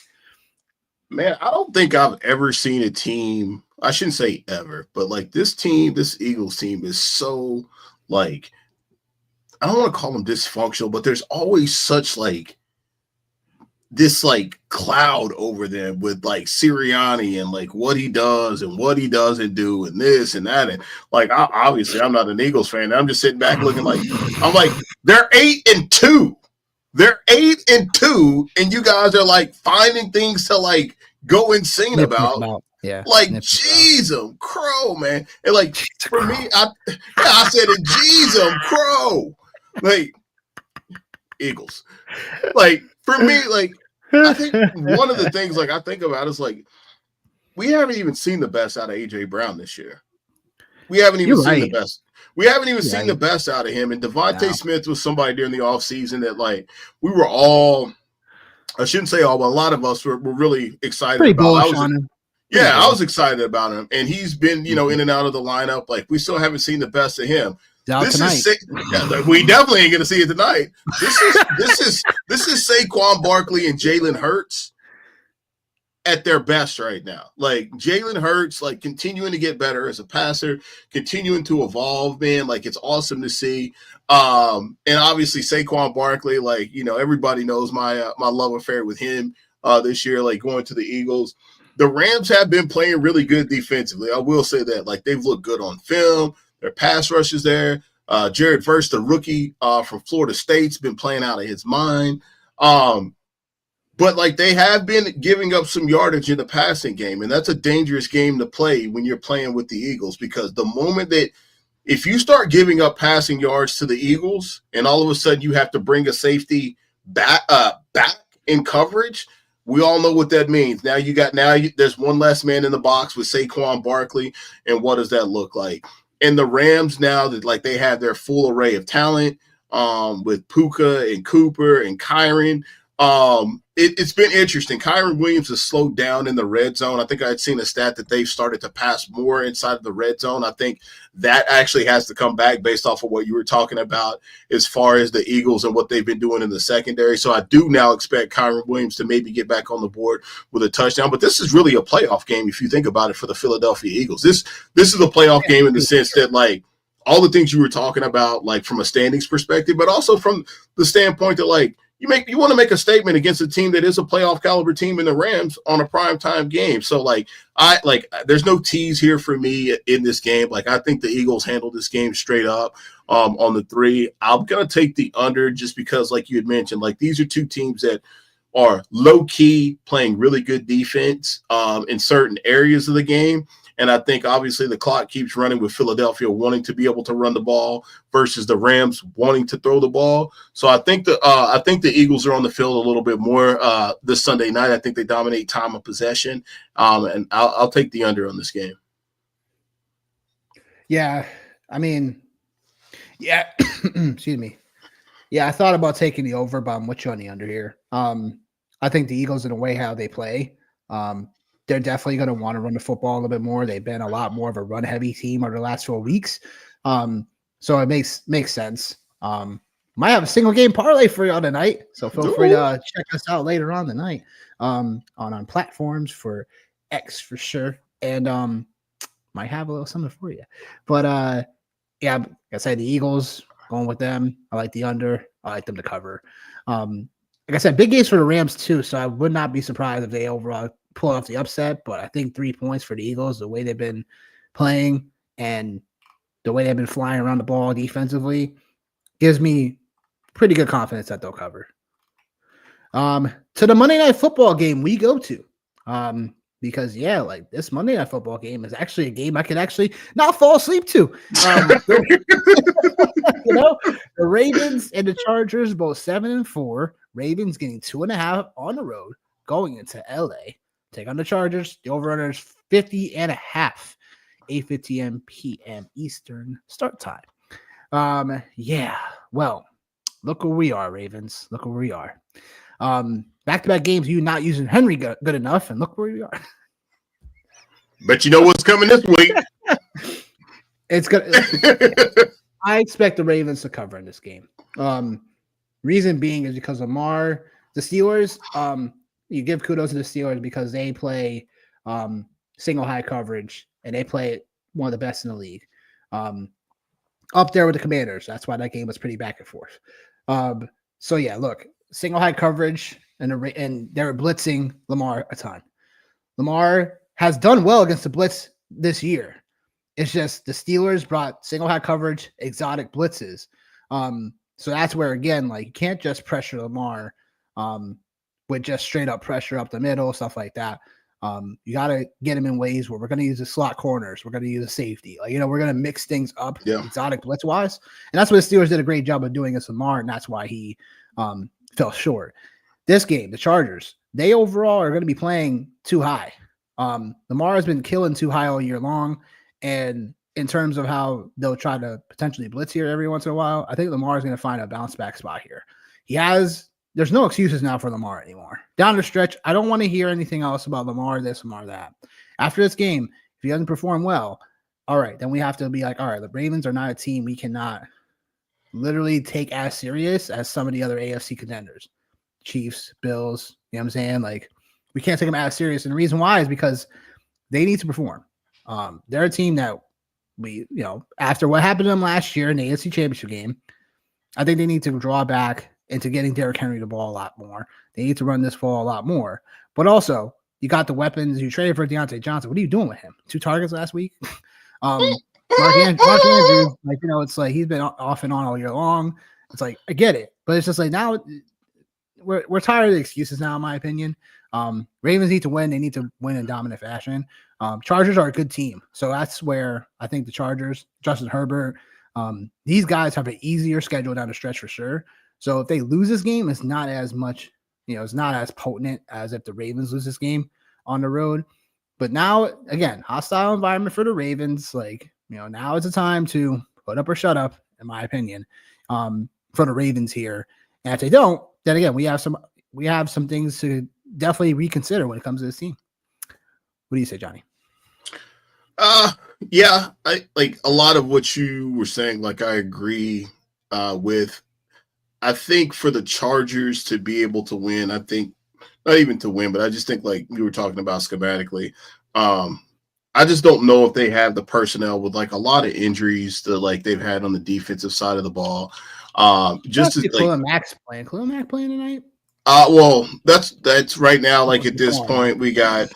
Man, I don't think I've ever seen a team, I shouldn't say ever, but like this Eagles team is so, like, I don't want to call them dysfunctional, but there's always such this cloud over them with Sirianni and what he does and what he doesn't do and this and that. And obviously I'm not an Eagles fan. I'm just sitting back looking they're 8-2. They're 8-2. And you guys are finding things to go insane about. Yeah. Jeez, crow, man. And for me, I said it, jeez, crow. Eagles. For me, I think one of the things I think about is we haven't even seen the best out of AJ Brown this year. We haven't even seen the best. We haven't even seen the best out of him. And Devontae Smith was somebody during the offseason that we were all, I shouldn't say all, but a lot of us were really excited Pretty about. bullish on him. Yeah, I was excited about him. And he's been, in and out of the lineup. We still haven't seen the best of him. We definitely ain't gonna see it tonight. This is Saquon Barkley and Jalen Hurts at their best right now. Jalen Hurts, continuing to get better as a passer, continuing to evolve, man. It's awesome to see. And obviously Saquon Barkley, everybody knows my love affair with him this year, going to the Eagles. The Rams have been playing really good defensively. I will say that. They've looked good on film. Their pass rush is there. Jared Verse, the rookie from Florida State's been playing out of his mind. But they have been giving up some yardage in the passing game, and that's a dangerous game to play when you're playing with the Eagles, because the moment that if you start giving up passing yards to the Eagles, and all of a sudden you have to bring a safety back in coverage, we all know what that means. There's one less man in the box with Saquon Barkley, and what does that look like? And the Rams now that like they have their full array of talent with Puka and Cooper and Kyron. It's been interesting. Kyron Williams has slowed down in the red zone. I think I had seen a stat that they've started to pass more inside of the red zone. I think that actually has to come back based off of what you were talking about as far as the Eagles and what they've been doing in the secondary. So I do now expect Kyron Williams to maybe get back on the board with a touchdown. But this is really a playoff game if you think about it for the Philadelphia Eagles. This is a playoff game in the sense that like all the things you were talking about, like from a standings perspective, but also from the standpoint that like you want to make a statement against a team that is a playoff caliber team in the Rams on a primetime game. So there's no tease here for me in this game. Like I think the Eagles handled this game straight up on the 3. I'm going to take the under just because like you had mentioned, like these are two teams that are low key playing really good defense in certain areas of the game. And I think obviously the clock keeps running with Philadelphia wanting to be able to run the ball versus the Rams wanting to throw the ball. So I think the Eagles are on the field a little bit more this Sunday night. I think they dominate time of possession, and I'll take the under on this game. Yeah, I mean, yeah, excuse me. Yeah, I thought about taking the over, but I'm with you on the under here. I think the Eagles, in a way, how they play, they're definitely going to want to run the football a little bit more. They've been a lot more of a run-heavy team over the last 4 weeks. So it makes sense. Might have a single game parlay for y'all tonight. So feel free to check us out later on tonight on platforms for X for sure. And might have a little something for you. But yeah, like I said, the Eagles, going with them. I like the under. I like them to cover. Like I said, big games for the Rams too. So I would not be surprised if they overall pull off the upset, but I think 3 points for the Eagles, the way they've been playing and the way they've been flying around the ball defensively, gives me pretty good confidence that they'll cover. To the Monday Night Football game we go to, because yeah, like this Monday Night Football game is actually a game I can actually not fall asleep to. You know, the Ravens and the Chargers both 7-4. Ravens getting 2.5 on the road going into LA. Take on the Chargers. The over-under is 50.5, 8:50 p.m. Eastern start time. Yeah, well, look where we are, Ravens. Look where we are. Back-to-back games, you not using Henry good enough, and look where we are. But you know what's coming this week? It's gonna. I expect the Ravens to cover in this game. Reason being is because Lamar, the Steelers. You give kudos to the Steelers because they play single high coverage and they play one of the best in the league. Up there with the Commanders. That's why that game was pretty back and forth. So yeah, look, single high coverage and they're blitzing Lamar a ton. Lamar has done well against the blitz this year. It's just the Steelers brought single high coverage, exotic blitzes. So that's where, again, like you can't just pressure Lamar with just straight up pressure up the middle, stuff like that. You got to get him in ways where we're going to use the slot corners. We're going to use a safety. Like, we're going to mix things up exotic blitz wise. And that's what the Steelers did a great job of doing against Lamar. And that's why he fell short. This game, the Chargers, they overall are going to be playing too high. Lamar has been killing too high all year long. And in terms of how they'll try to potentially blitz here every once in a while, I think Lamar is going to find a bounce back spot here. There's no excuses now for Lamar anymore. Down the stretch, I don't want to hear anything else about Lamar this, Lamar that. After this game, if he doesn't perform well, all right, then we have to be like, all right, the Ravens are not a team we cannot literally take as serious as some of the other AFC contenders. Chiefs, Bills, you know what I'm saying? Like, we can't take them as serious. And the reason why is because they need to perform. They're a team that after what happened to them last year in the AFC Championship game, I think they need to draw back into getting Derrick Henry the ball a lot more. They need to run this ball a lot more. But also, you got the weapons. You traded for Deontay Johnson. What are you doing with him? 2 targets last week? Mark Andrews, it's like he's been off and on all year long. It's like, I get it. But it's just like now we're tired of the excuses now, in my opinion. Ravens need to win. They need to win in dominant fashion. Chargers are a good team. So that's where I think the Chargers, Justin Herbert, these guys have an easier schedule down the stretch for sure. So if they lose this game, it's not as much, it's not as potent as if the Ravens lose this game on the road. But now, again, hostile environment for the Ravens. Like, now is the time to put up or shut up, in my opinion, for the Ravens here. And if they don't, then again, we have some things to definitely reconsider when it comes to this team. What do you say, Johnny? Yeah, I like a lot of what you were saying. Like, I agree with. I think for the Chargers to be able to win, I think not even to win, but I just think like we were talking about schematically. I just don't know if they have the personnel with like a lot of injuries that like they've had on the defensive side of the ball. Just to, Khalil Mack's playing. Khalil Mack playing tonight? Well, that's right now. Like at this point, we got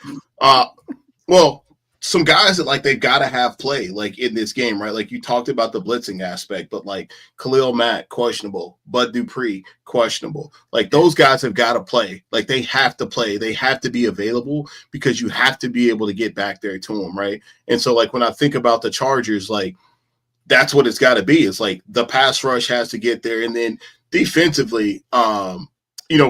some guys that like they've got to have play like in this game, right? Like you talked about the blitzing aspect, but like Khalil Mack questionable, Bud Dupree questionable. Like those guys have got to play. Like they have to play. They have to be available because you have to be able to get back there to them, right? And so like when I think about the Chargers, like that's what it's got to be. It's like the pass rush has to get there, and then defensively,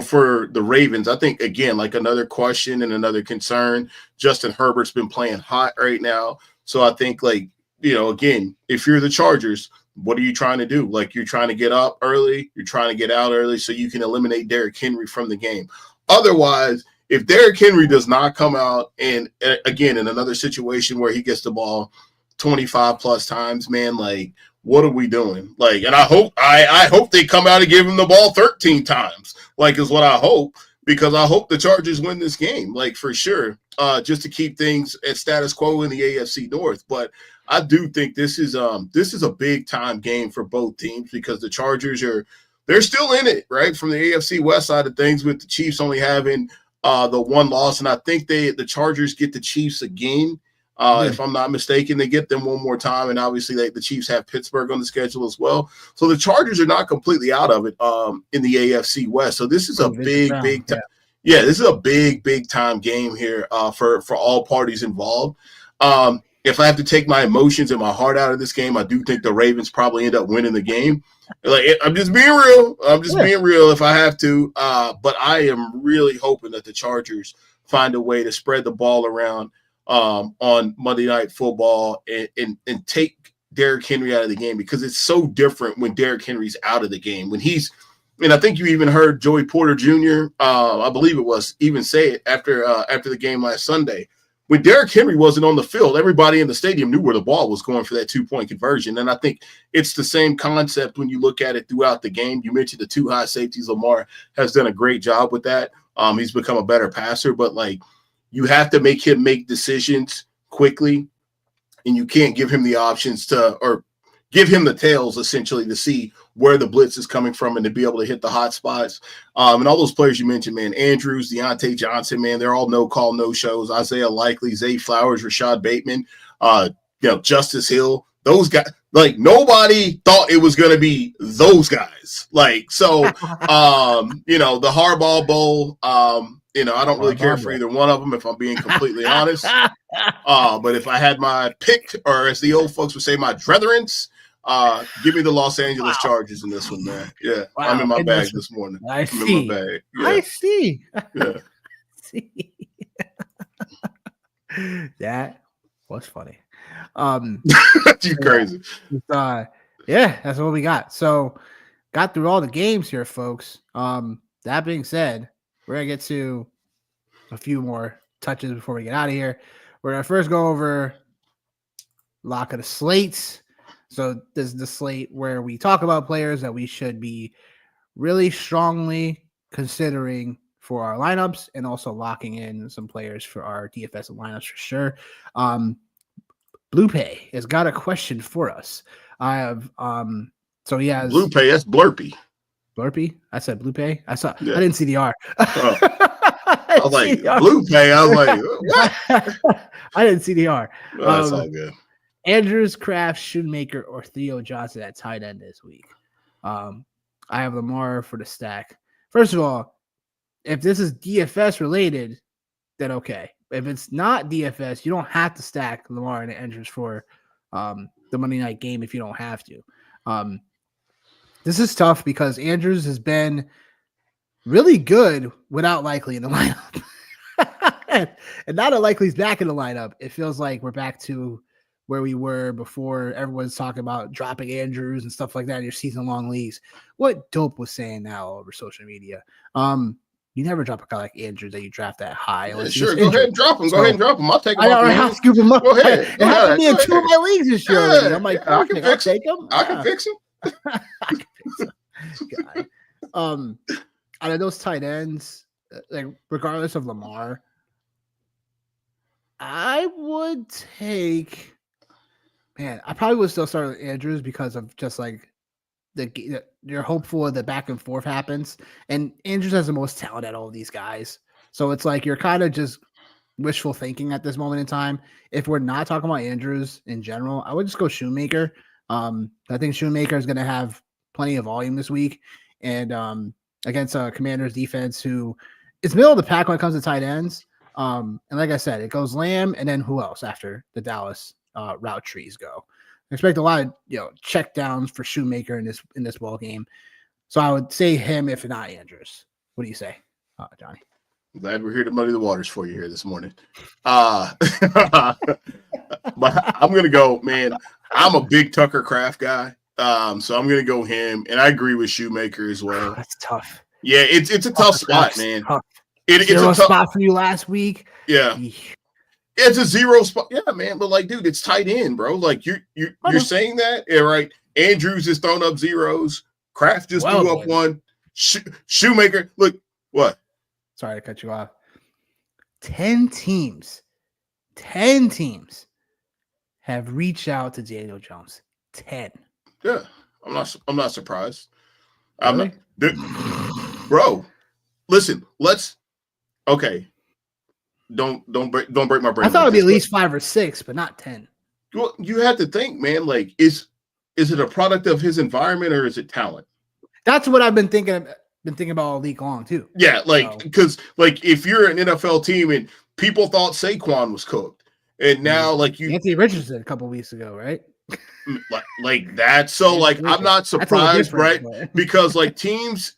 for the Ravens, I think, again, like another question and another concern, Justin Herbert's been playing hot right now. So I think, like, again, if you're the Chargers, what are you trying to do? Like, you're trying to get up early. You're trying to get out early so you can eliminate Derrick Henry from the game. Otherwise, if Derrick Henry does not come out and, again, in another situation where he gets the ball 25 plus times, man, like, what are we doing? Like, and I hope they come out and give him the ball 13 times, like is what I hope, because I hope the Chargers win this game, like for sure, just to keep things at status quo in the AFC North. But I do think this is a big time game for both teams because the Chargers they're still in it, right? From the AFC West side of things, with the Chiefs only having the one loss, and I think the Chargers get the Chiefs again. If I'm not mistaken, they get them one more time, and obviously the Chiefs have Pittsburgh on the schedule as well. So the Chargers are not completely out of it in the AFC West. So this is a big time. Yeah, this is a big time game here for all parties involved. If I have to take my emotions and my heart out of this game, I do think the Ravens probably end up winning the game. Like, I'm just being real. Being real if I have to. But I am really hoping that the Chargers find a way to spread the ball around on Monday Night Football and take Derrick Henry out of the game, because it's so different when Derrick Henry's out of the game. When and I think you even heard Joey Porter Jr., I believe it was, even say it after the game last Sunday. When Derrick Henry wasn't on the field, everybody in the stadium knew where the ball was going for that 2-point conversion. And I think it's the same concept when you look at it throughout the game. You mentioned the two high safeties. Lamar has done a great job with that. He's become a better passer, but like, you have to make him make decisions quickly, and you can't give him the options or give him the tails essentially to see where the blitz is coming from and to be able to hit the hot spots. And all those players you mentioned, man, Andrews, Deontay Johnson, man, they're all no call, no shows. Isaiah Likely, Zay Flowers, Rashad Bateman, Justice Hill, those guys. Like, nobody thought it was going to be those guys. Like, so, the Harbaugh Bowl, I don't really care for either one of them, if I'm being completely honest. But if I had my pick, or as the old folks would say, my drethren's, give me the Los Angeles Chargers in this one, man. Yeah, wow. I'm in my bag this morning. I see. In my bag. Yeah. I see. Yeah. See. That was funny. You crazy. Yeah, that's what we got. So, got through all the games here, folks. That being said, we're going to get to a few more touches before we get out of here. We're going to first go over lock of the slates. So this is the slate where we talk about players that we should be really strongly considering for our lineups, and also locking in some players for our DFS lineups for sure. Blue Pay has got a question for us. I have so he has Blue Pay, that's Blurpy. Blurpy? I said Blue Pay. I didn't see the R. Oh. I was like, Blue Pay. I was like, what? I didn't see the R. Oh, that's all good. Andrews, Kraft, Shoemaker, or Theo Johnson at tight end this week. I have Lamar for the stack. First of all, if this is DFS related, then okay. If it's not DFS, you don't have to stack Lamar and Andrews for the Monday night game if you don't have to. This is tough because Andrews has been really good without Likely in the lineup. and now that Likely's back in the lineup, it feels like we're back to where we were before everyone's talking about dropping Andrews and stuff like that in your season-long leagues. What Dope was saying now over social media. You never drop a guy like Andrews that you draft that high. Yeah, sure, go ahead and drop him. Go ahead and drop him. I'll take him. I'll scoop him up. Go ahead. It happened to me in 2 of my leagues this year. Yeah, I'm like, I can fix him. I can fix him. God. Out of those tight ends, like regardless of Lamar, I would take. Man, I probably would still start with Andrews because of just like you're hopeful that back and forth happens, and Andrews has the most talent at all of these guys. So it's like you're kind of just wishful thinking at this moment in time. If we're not talking about Andrews in general, I would just go Shoemaker. I think Shoemaker is going to have plenty of volume this week, and against Commanders defense, who is middle of the pack when it comes to tight ends. And like I said, it goes Lamb, and then who else after the Dallas route trees go? I expect a lot of check downs for Shoemaker in this ball game. So I would say him if not Andrews. What do you say, Johnny? I'm glad we're here to muddy the waters for you here this morning. But I'm gonna go, man. I'm a big Tucker Craft guy. So I'm gonna go him, and I agree with Shoemaker as well. That's tough. Yeah, it's a tough spot, man. Tough. It's a tough spot for you last week. Yeah. It's a 0 spot. Yeah, man. But like, dude, it's tight end, bro. Like you're saying that, yeah, right? Andrews is throwing up zeros. Kraft just threw up one. Shoemaker, look, what? Sorry to cut you off. 10 teams have reached out to Daniel Jones. 10. Yeah, I'm not surprised. Really? Bro. Listen, okay. Don't break my brain. I thought it'd be at least 5 or 6, but not 10. Well, you have to think, man. Like, is it a product of his environment or is it talent? That's what I've been thinking about all week long too. Yeah, because if you're an NFL team and people thought Saquon was cooked, and now Anthony Richardson a couple weeks ago, right? like that. So I'm not surprised, right? Because teams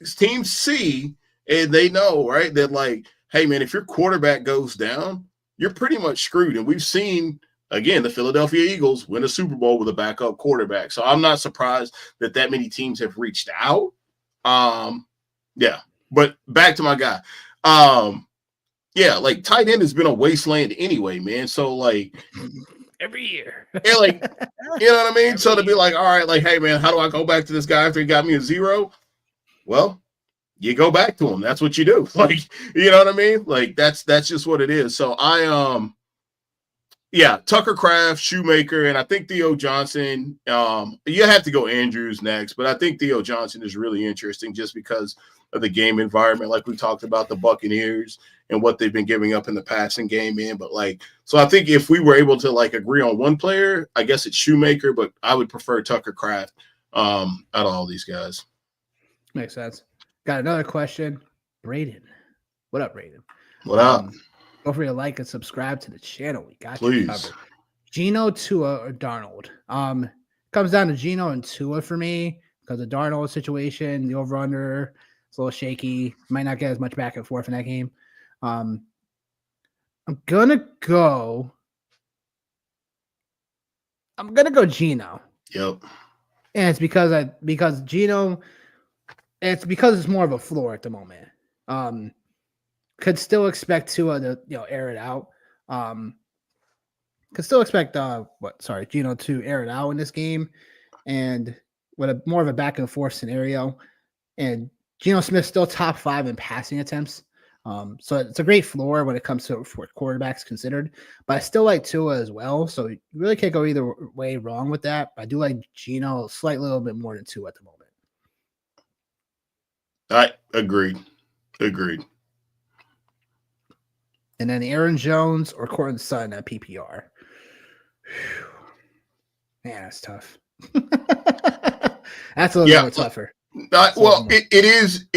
see and they know, right, that hey man, if your quarterback goes down, you're pretty much screwed. And we've seen again the Philadelphia Eagles win a Super Bowl with a backup quarterback. So I'm not surprised that many teams have reached out. Yeah, but back to my guy. Yeah, tight end has been a wasteland anyway, man. So every year. Yeah, you know what I mean? So to be all right, hey man, how do I go back to this guy after he got me a 0? Well, you go back to him. That's what you do. You know what I mean? That's just what it is. So yeah, Tucker Craft, Shoemaker, and I think Theo Johnson. You have to go Andrews next, but I think Theo Johnson is really interesting just because of the game environment, like we talked about the Buccaneers and what they've been giving up in the passing game, man. But so I think if we were able to agree on one player, I guess it's Shoemaker, but I would prefer Tucker Craft out of all these guys. Makes sense. Got another question. Braden. What up, Braden? What up? Don't forget to like and subscribe to the channel. We got Please. You covered. Geno, Tua, or Darnold? Comes down to Geno and Tua for me because the Darnold situation, the over-under, it's a little shaky. Might not get as much back and forth in that game. I'm gonna go Geno. Yep. And it's because Geno. It's because it's more of a floor at the moment. Could still expect Tua to air it out. Could still expect Geno to air it out in this game, and with more of a back and forth scenario. And Geno Smith still top 5 in passing attempts. So it's a great floor when it comes to for quarterbacks considered. But I still like Tua as well. So you really can't go either way wrong with that. But I do like Geno slightly a little bit more than Tua at the moment. I agreed. And then Aaron Jones or Courtland Sutton at PPR. Whew. Man, that's tough. That's a little bit tougher. Well, it is,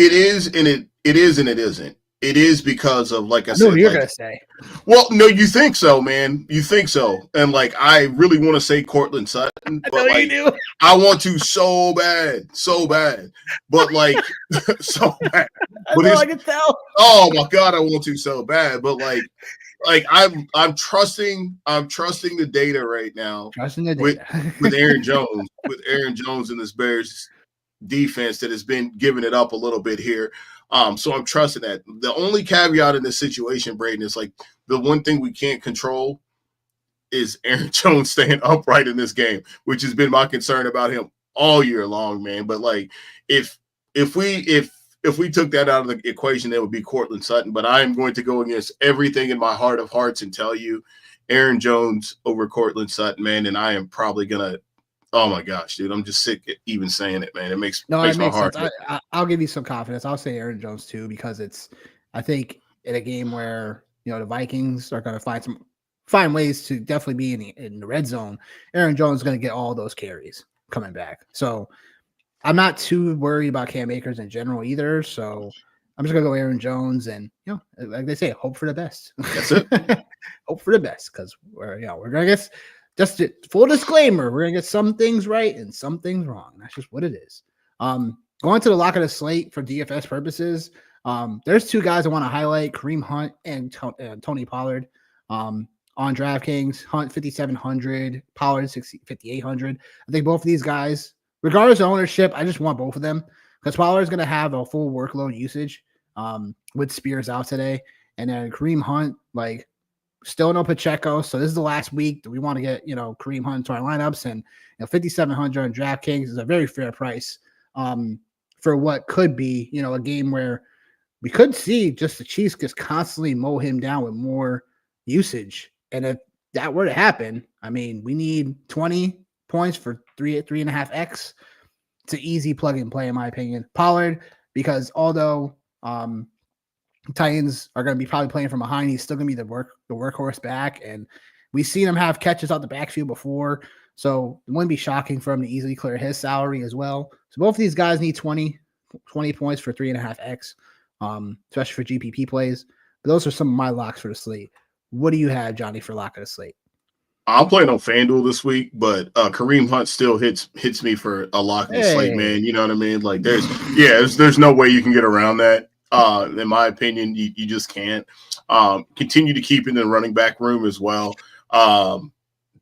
and it isn't. it is because of, like I I know what said, you're like, gonna say. well, no, you think so, man. You think so. And like I really want to say Cortland Sutton, I but know you like do. I want to so bad, so bad. But like so bad. I But know. it's I can tell. oh my god, I want to so bad. But like I'm trusting the data right now Trusting the with data. with Aaron Jones and this Bears defense that has been giving it up a little bit here. So I'm trusting that. The only caveat in this situation, Braden, is like the one thing we can't control is Aaron Jones staying upright in this game, which has been my concern about him all year long, man. But like if if we if we took that out of the equation, it would be Cortland Sutton. But I am going to go against everything in my heart of hearts and tell you Aaron Jones over Cortland Sutton, man. And I am probably gonna. Oh my gosh, dude! I'm just sick even saying it, man. It makes No, it my makes heart. sense. I'll give you some confidence. I'll say Aaron Jones too because I think in a game where the Vikings are going to find ways to definitely be in the red zone. Aaron Jones is going to get all those carries coming back. So I'm not too worried about Cam Akers in general either. So I'm just gonna go Aaron Jones and like they say, hope for the best. That's it. Hope for the best because we're gonna get just full disclaimer, we're gonna get some things right and some things wrong. That's just what it is. Going to the lock of the slate for DFS purposes. There's two guys I want to highlight: Kareem Hunt and Tony Pollard. On DraftKings, Hunt 5,700, Pollard 5,800. I think both of these guys, regardless of ownership, I just want both of them because Pollard is going to have a full workload usage with Spears out today. And then Kareem Hunt, like, still no Pacheco. So this is the last week that we want to get, Kareem Hunt to our lineups. And 5,700 on DraftKings is a very fair price for what could be, a game where we could see just the Chiefs just constantly mow him down with more usage. And if that were to happen, I mean, we need 20 points for 3.5x. It's an easy plug and play, in my opinion. Pollard, because although Titans are going to be probably playing from behind, he's still going to be the workhorse back. And we've seen him have catches out the backfield before. So it wouldn't be shocking for him to easily clear his salary as well. So both of these guys need 20 points for 3.5x, especially for GPP plays. But those are some of my locks for the slate. What do you have, Johnny, for lock of the slate? I'm playing on FanDuel this week, but Kareem Hunt still hits me for a lock of the slate, man. You know what I mean? Like there's no way you can get around that. In my opinion, you just can't. Continue to keep in the running back room as well.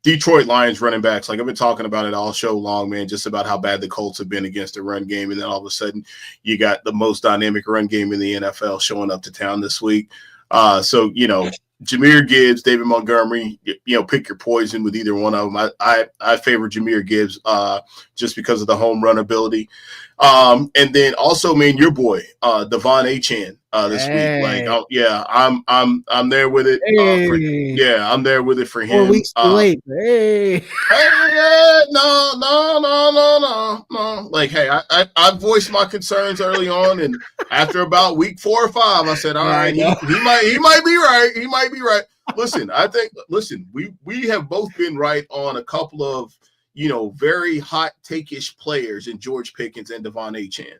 Detroit Lions running backs, like I've been talking about it all show long, man, just about how bad the Colts have been against the run game. And then all of a sudden you got the most dynamic run game in the NFL showing up to town this week. So, Jahmyr Gibbs, David Montgomery, pick your poison with either one of them. I favor Jahmyr Gibbs just because of the home run ability. And then also, man, your boy, Devon Achane this week. Like, I'm there with it. I'm there with it for him. 4 weeks too late. No. Like, hey, I voiced my concerns early on, and after about week 4 or 5, I said, all right, he might be right. He might be right. Listen, we have both been right on a couple of very hot take-ish players in George Pickens and Devon Achane,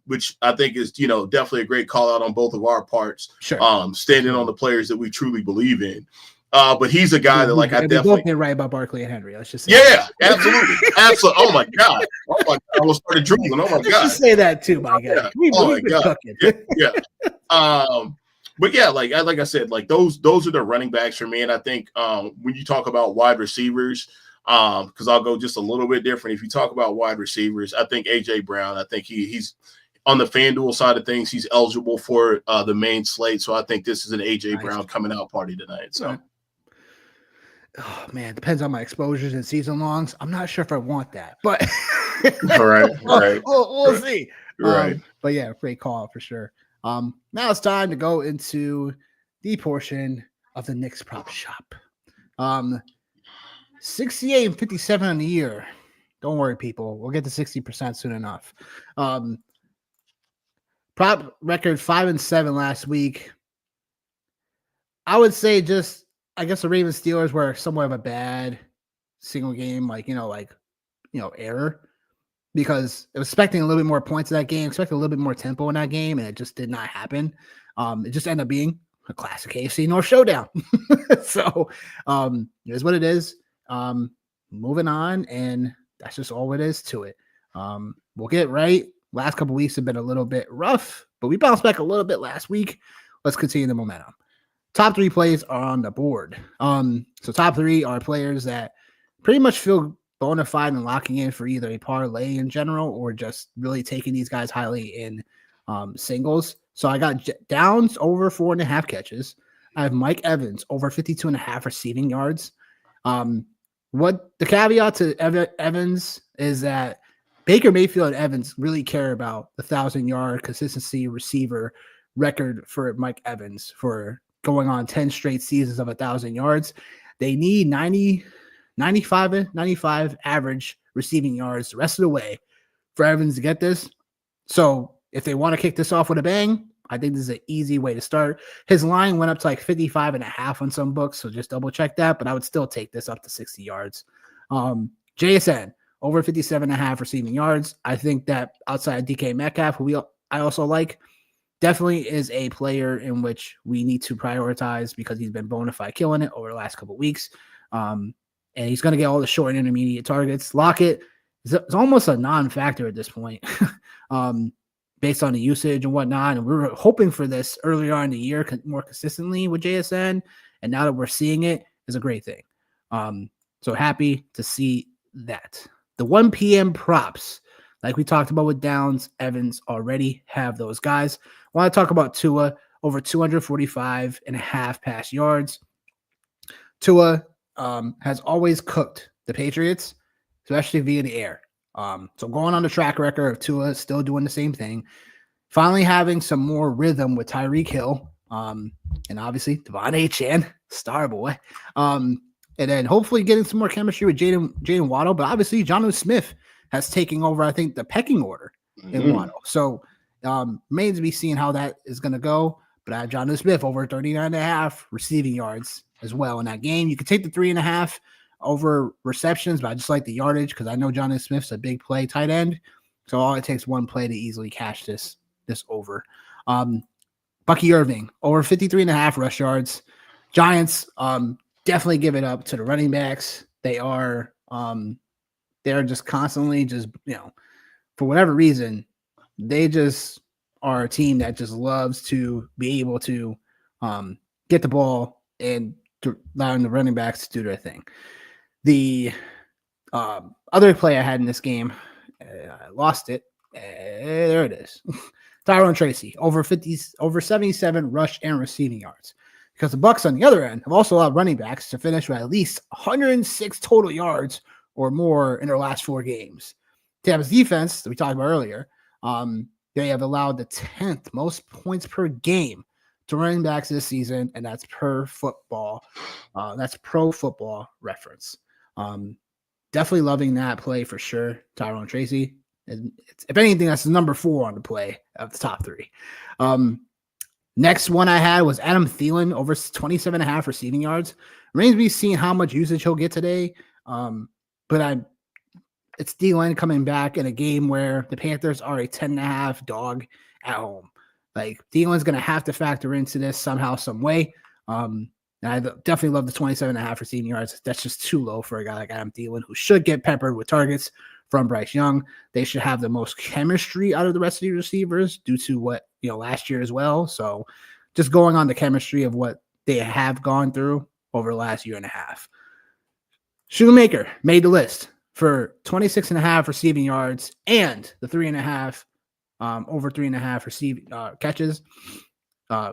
which I think is definitely a great call out on both of our parts. Sure. Standing on the players that we truly believe in. But he's a guy that I definitely both been right about Barkley and Henry. Let's just say absolutely. Oh my god! I almost started drooling. Oh my god! Let's just say that too, my guy. Oh my god! But yeah, like I said, like those are the running backs for me. And I think when you talk about wide receivers, because I'll go just a little bit different. If you talk about wide receivers, I think AJ Brown. I think he's on the FanDuel side of things. He's eligible for the main slate. So I think this is an AJ Brown coming out party tonight. So. Oh man, depends on my exposures and season longs. I'm not sure if I want that, but right. We'll see. Right. But yeah, great call for sure. Now it's time to go into the portion of the Knicks prop shop. 68 and 57 on the year. Don't worry, people. We'll get to 60% soon enough. Prop record 5-7 last week. I would say I guess the Ravens Steelers were somewhat of a bad single game, error. because I was expecting a little bit more points in that game, expecting a little bit more tempo in that game, and it just did not happen. It just ended up being a classic AFC North showdown. So it is what it is. Moving on, and that's just all it is to it. We'll get it right. Last couple weeks have been a little bit rough, but we bounced back a little bit last week. Let's continue the momentum. Top 3 plays are on the board. So top 3 are players that pretty much feel bona fide and locking in for either a parlay in general or just really taking these guys highly in singles. So I got Downs over 4.5 catches. I have Mike Evans over 52.5 receiving yards. What the caveat to Evans is that Baker Mayfield and Evans really care about the 1,000-yard consistency receiver record for Mike Evans for going on 10 straight seasons of 1,000 yards. They need 95 average receiving yards the rest of the way for Evans to get this. So if they want to kick this off with a bang, I think this is an easy way to start. His line went up to like 55.5 on some books, so just double check that, but I would still take this up to 60 yards. JSN, over 57.5 receiving yards. I think that outside DK Metcalf, who I also like, definitely is a player in which we need to prioritize because he's been bona fide killing it over the last couple of weeks. And he's going to get all the short and intermediate targets. Lockett is almost a non-factor at this point based on the usage and whatnot. And we were hoping for this earlier on in the year more consistently with JSN. And now that we're seeing it is a great thing. So happy to see that. The 1 p.m. props, like we talked about with Downs, Evans already have those guys. I want to talk about Tua, over 245.5 pass yards. Tua has always cooked the Patriots, especially via the air. So going on the track record of Tua still doing the same thing. Finally having some more rhythm with Tyreek Hill, and obviously Devon Achane, star boy. And then hopefully getting some more chemistry with Jaden Waddle. But obviously Jonnu Smith has taken over, I think, the pecking order in Waddle. So remains to be seen how that is going to go. But I have Jonnu Smith over 39.5 receiving yards as well in that game. You could take the 3.5 over receptions, but I just like the yardage because I know Jonnu Smith's a big play tight end. So all it takes one play to easily cash this over. Bucky Irving, over 53.5 rush yards. Giants definitely give it up to the running backs. They're just constantly for whatever reason, they just are a team that just loves to be able to get the ball and allowing the running backs to do their thing. The other play I had in this game, I lost it. There it is. Tyrone Tracy, over 77 rush and receiving yards. Because the Bucs on the other end have also allowed running backs to finish with at least 106 total yards or more in their last 4 games. Tampa's defense that we talked about earlier, they have allowed the 10th most points per game to running backs this season, and that's per football. That's Pro Football Reference. Definitely loving that play for sure, Tyrone Tracy. And if anything, that's the number 4 on the play of the top 3. Next one I had was Adam Thielen, over 27.5 receiving yards. Remains to be seen how much usage he'll get today. But it's Thielen coming back in a game where the Panthers are a 10.5 dog at home. Like, Thielen's going to have to factor into this somehow, some way. And I definitely love the 27.5 receiving yards. That's just too low for a guy like Adam Thielen, who should get peppered with targets from Bryce Young. They should have the most chemistry out of the rest of the receivers due to what, last year as well. So just going on the chemistry of what they have gone through over the last year and a half. Shoemaker made the list for 26.5 receiving yards and the 3.5, over 3.5 receiving catches.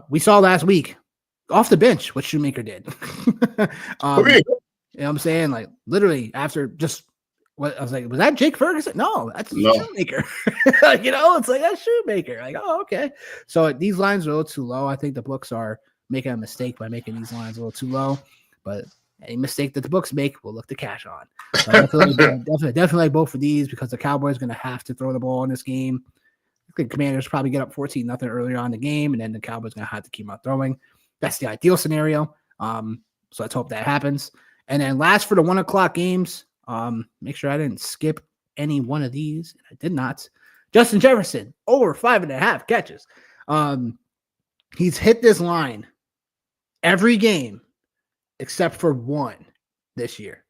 We saw last week off the bench what Shoemaker did. You know what I'm saying? Like, literally after just what I was like, was that Jake Ferguson? No, that's Shoemaker. It's like that's Shoemaker. Like, oh, okay. So these lines are a little too low. I think the books are making a mistake by making these lines a little too low, but any mistake that the books make, we'll look to cash on. Definitely like both of these because the Cowboys are going to have to throw the ball in this game. The Commanders probably get up 14-0 earlier on in the game, and then the Cowboys are going to have to keep on throwing. That's the ideal scenario. So let's hope that happens. And then last for the 1:00 games, make sure I didn't skip any one of these. And I did not. Justin Jefferson, over 5.5 catches. He's hit this line every game except for one this year.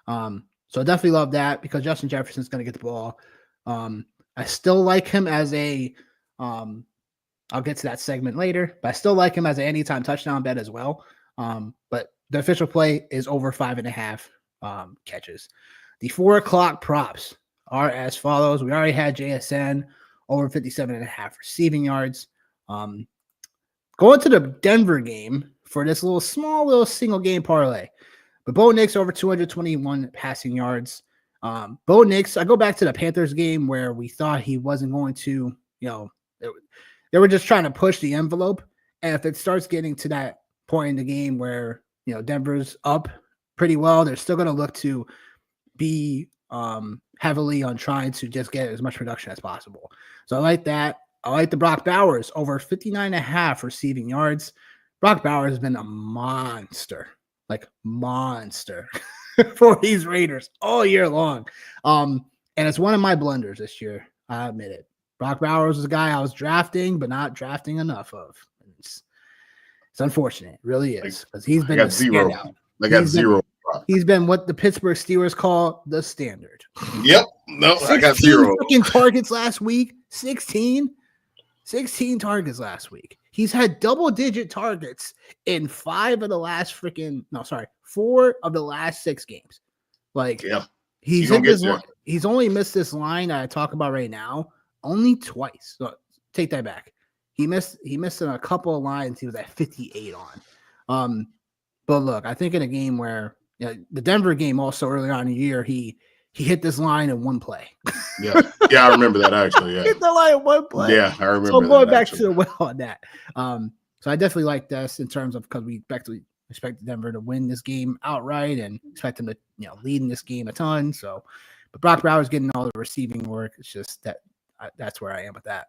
So I definitely love that because Justin Jefferson's going to get the ball. I still like him as a I'll get to that segment later, but I still like him as an anytime touchdown bet as well. But the official play is over 5.5 catches. The 4 o'clock props are as follows. We already had JSN over 57.5 receiving yards. Going to the Denver game for this small single game parlay. But Bo Nix over 221 passing yards. Bo Nix, I go back to the Panthers game where we thought he wasn't going to, they were just trying to push the envelope. And if it starts getting to that point in the game where, Denver's up pretty well, they're still going to look to be heavily on trying to just get as much production as possible. So I like that. I like the Brock Bowers over 59.5 receiving yards. Brock Bowers has been a monster for these Raiders all year long. And it's one of my blunders this year. I admit it. Brock Bowers is a guy I was drafting, but not drafting enough of. It's unfortunate. It really is. Because he's been a zero. standout. I got zero. He's been what the Pittsburgh Steelers call the standard. Yep. No, I got zero. Freaking targets last week. 16 targets last week. He's had double-digit targets in 4 of the last 6 games. He's hit this line. He's only missed this line I talk about right now only twice. So take that back. He missed in a couple of lines. He was at 58 on. But look, I think in a game where the Denver game also early on in the year, he hit this line in one play. Yeah, I remember that actually. Yeah, hit the line in one play. Yeah, I remember. So I'm going back to the well on that. So I definitely like this in terms of because we actually expect Denver to win this game outright and expect them to lead in this game a ton. So, but Brock Bowers getting all the receiving work. It's just that's where I am with that.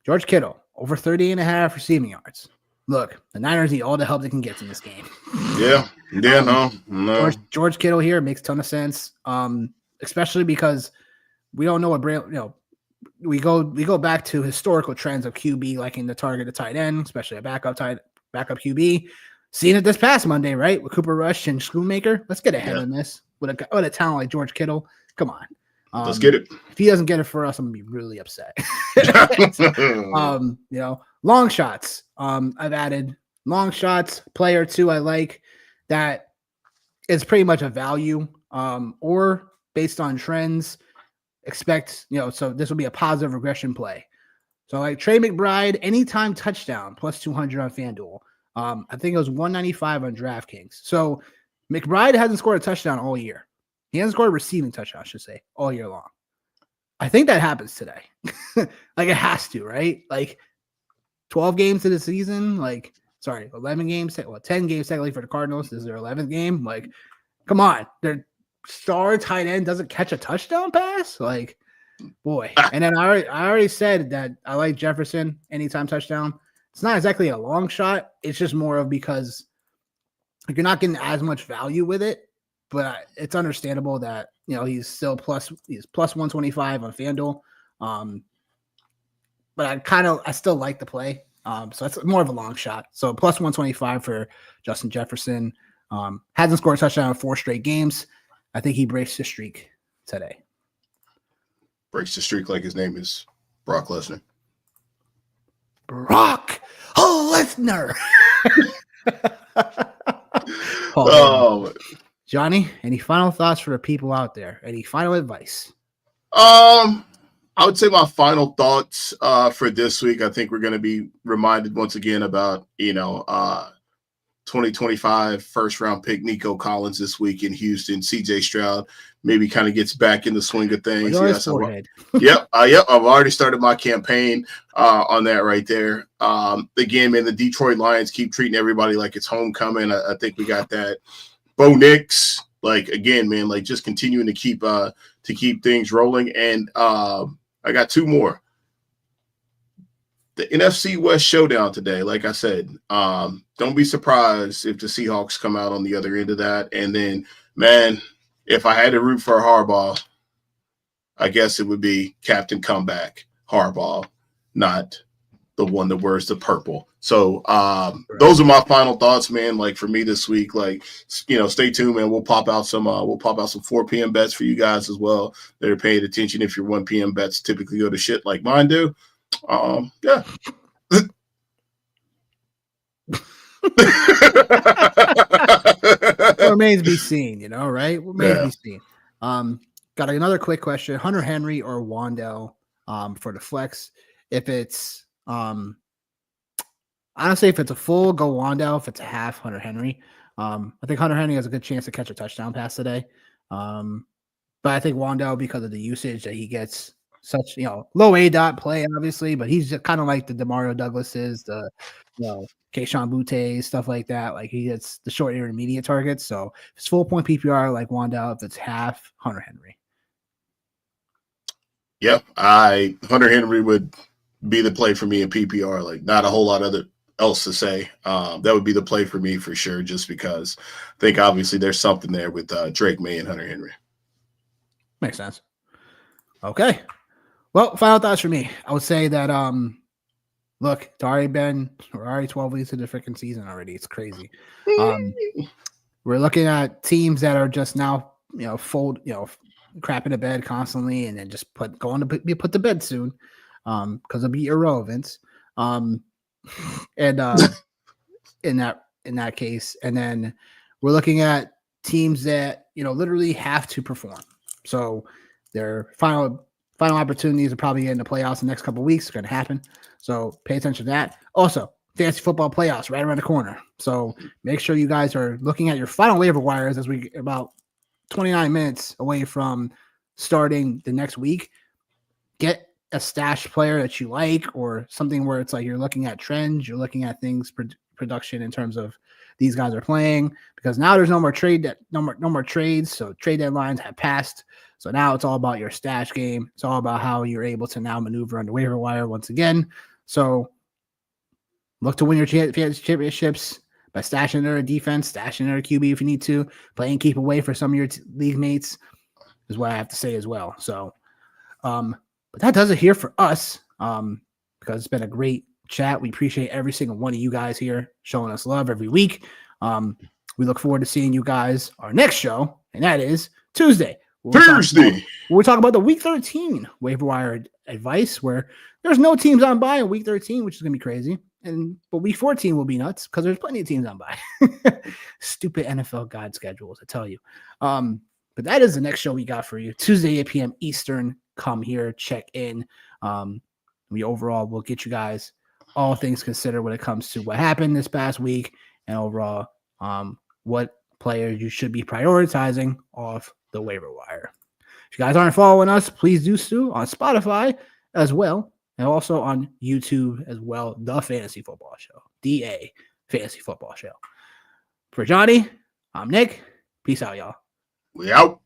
George Kittle over 30.5 receiving yards. Look, the Niners need all the help they can get in this game. Yeah, no. George Kittle here makes a ton of sense, especially because we don't know what we go back to historical trends of QB liking to target a tight end, especially a backup QB. Seeing it this past Monday, right, with Cooper Rush and Schoonmaker. Let's get ahead on this with a talent like George Kittle. Come on. Let's get it. If he doesn't get it for us, I'm gonna be really upset. Long shots. I've added long shots, player 2 I like that is pretty much a value, or based on trends, expect, so this will be a positive regression play. So like Trey McBride, anytime touchdown, plus 200 on FanDuel. I think it was 195 on DraftKings. So McBride hasn't scored a touchdown all year. He hasn't scored a receiving touchdown, I should say, all year long. I think that happens today. Like it has to, right? Like 12 games to the season, 11 games, 10 games technically for the Cardinals. This is their 11th game. Like, come on. Their star tight end doesn't catch a touchdown pass? Like, boy. And then I already said that I like Jefferson anytime touchdown. It's not exactly a long shot. It's just more of because you're not getting as much value with it. But it's understandable that, he's still plus 125 on FanDuel. But I still like the play. So it's more of a long shot. So plus 125 for Justin Jefferson. Hasn't scored a touchdown in 4 straight games. I think he breaks the streak today. Breaks the streak like his name is Brock Lesnar. Brock Lesnar. Johnny, any final thoughts for the people out there? Any final advice? I would say my final thoughts for this week. I think we're going to be reminded once again about 2025 first round pick Nico Collins this week in Houston. CJ Stroud maybe kind of gets back in the swing of things. Yes, I've already started my campaign on that right there. Again, man, the Detroit Lions keep treating everybody like it's homecoming. I think we got that. Bo Nix, again, man, just continuing to keep things rolling. And I got 2 more. The NFC West showdown today, like I said, don't be surprised if the Seahawks come out on the other end of that. And then, man, if I had to root for Harbaugh, I guess it would be Captain Comeback Harbaugh, not the one that wears the purple. So those are my final thoughts, man. Like for me this week, like stay tuned, man. We'll pop out some 4 p.m. bets for you guys as well that are paying attention. If your 1 p.m. bets typically go to shit like mine do, yeah. Remains to be seen, right? Remains to be seen. Got another quick question: Hunter Henry or Wandell for the flex? If it's honestly, if it's a full, go Wandell. If it's a half, Hunter Henry. I think Hunter Henry has a good chance to catch a touchdown pass today. But I think Wandell, because of the usage that he gets, such low A dot play, obviously, but he's just kind of like the Demario Douglases, the Keyshawn Butte, stuff like that. Like he gets the short intermediate targets. So if it's full point PPR like Wandell, if it's half, Hunter Henry. Yeah, Hunter Henry would be the play for me in PPR. Like not a whole lot else to say. That would be the play for me for sure, just because I think obviously there's something there with Drake May and Hunter Henry. Makes sense. Okay. Well, final thoughts for me. I would say that look, we're already 12 weeks into the freaking season already. It's crazy. We're looking at teams that are just now, crap in the bed constantly, and then just going to be put to bed soon, because it'll be irrelevant. And in that case, and then we're looking at teams that literally have to perform. So their final opportunities are probably in the playoffs in the next couple of weeks. It's going to happen. So pay attention to that. Also, fantasy football playoffs right around the corner. So make sure you guys are looking at your final waiver wires as we get about 29 minutes away from starting the next week. Get a stash player that you like, or something where it's like you're looking at trends, you're looking at things, production in terms of these guys are playing, because now there's no more trades. So trade deadlines have passed. So now it's all about your stash game. It's all about how you're able to now maneuver on the waiver wire once again. So look to win your championships by stashing their defense, stashing their QB if you need to, playing keep away for some of your league mates is what I have to say as well. So, but that does it here for us, because it's been a great chat. We appreciate every single one of you guys here showing us love every week. We look forward to seeing you guys our next show, and that is Tuesday. Thursday. We're talking about the Week 13 waiver wire advice, where there's no teams on bye in Week 13, which is going to be crazy. But Week 14 will be nuts because there's plenty of teams on bye. Stupid NFL God schedules, I tell you. But that is the next show we got for you. Tuesday, 8 p.m. Eastern. Come here, check in. We overall will get you guys all things considered when it comes to what happened this past week, and overall what players you should be prioritizing off the waiver wire. If you guys aren't following us, please do so on Spotify as well, and also on YouTube as well. The Fantasy Football Show, DA Fantasy Football Show. For Johnny, I'm Nick. Peace out, y'all. We out.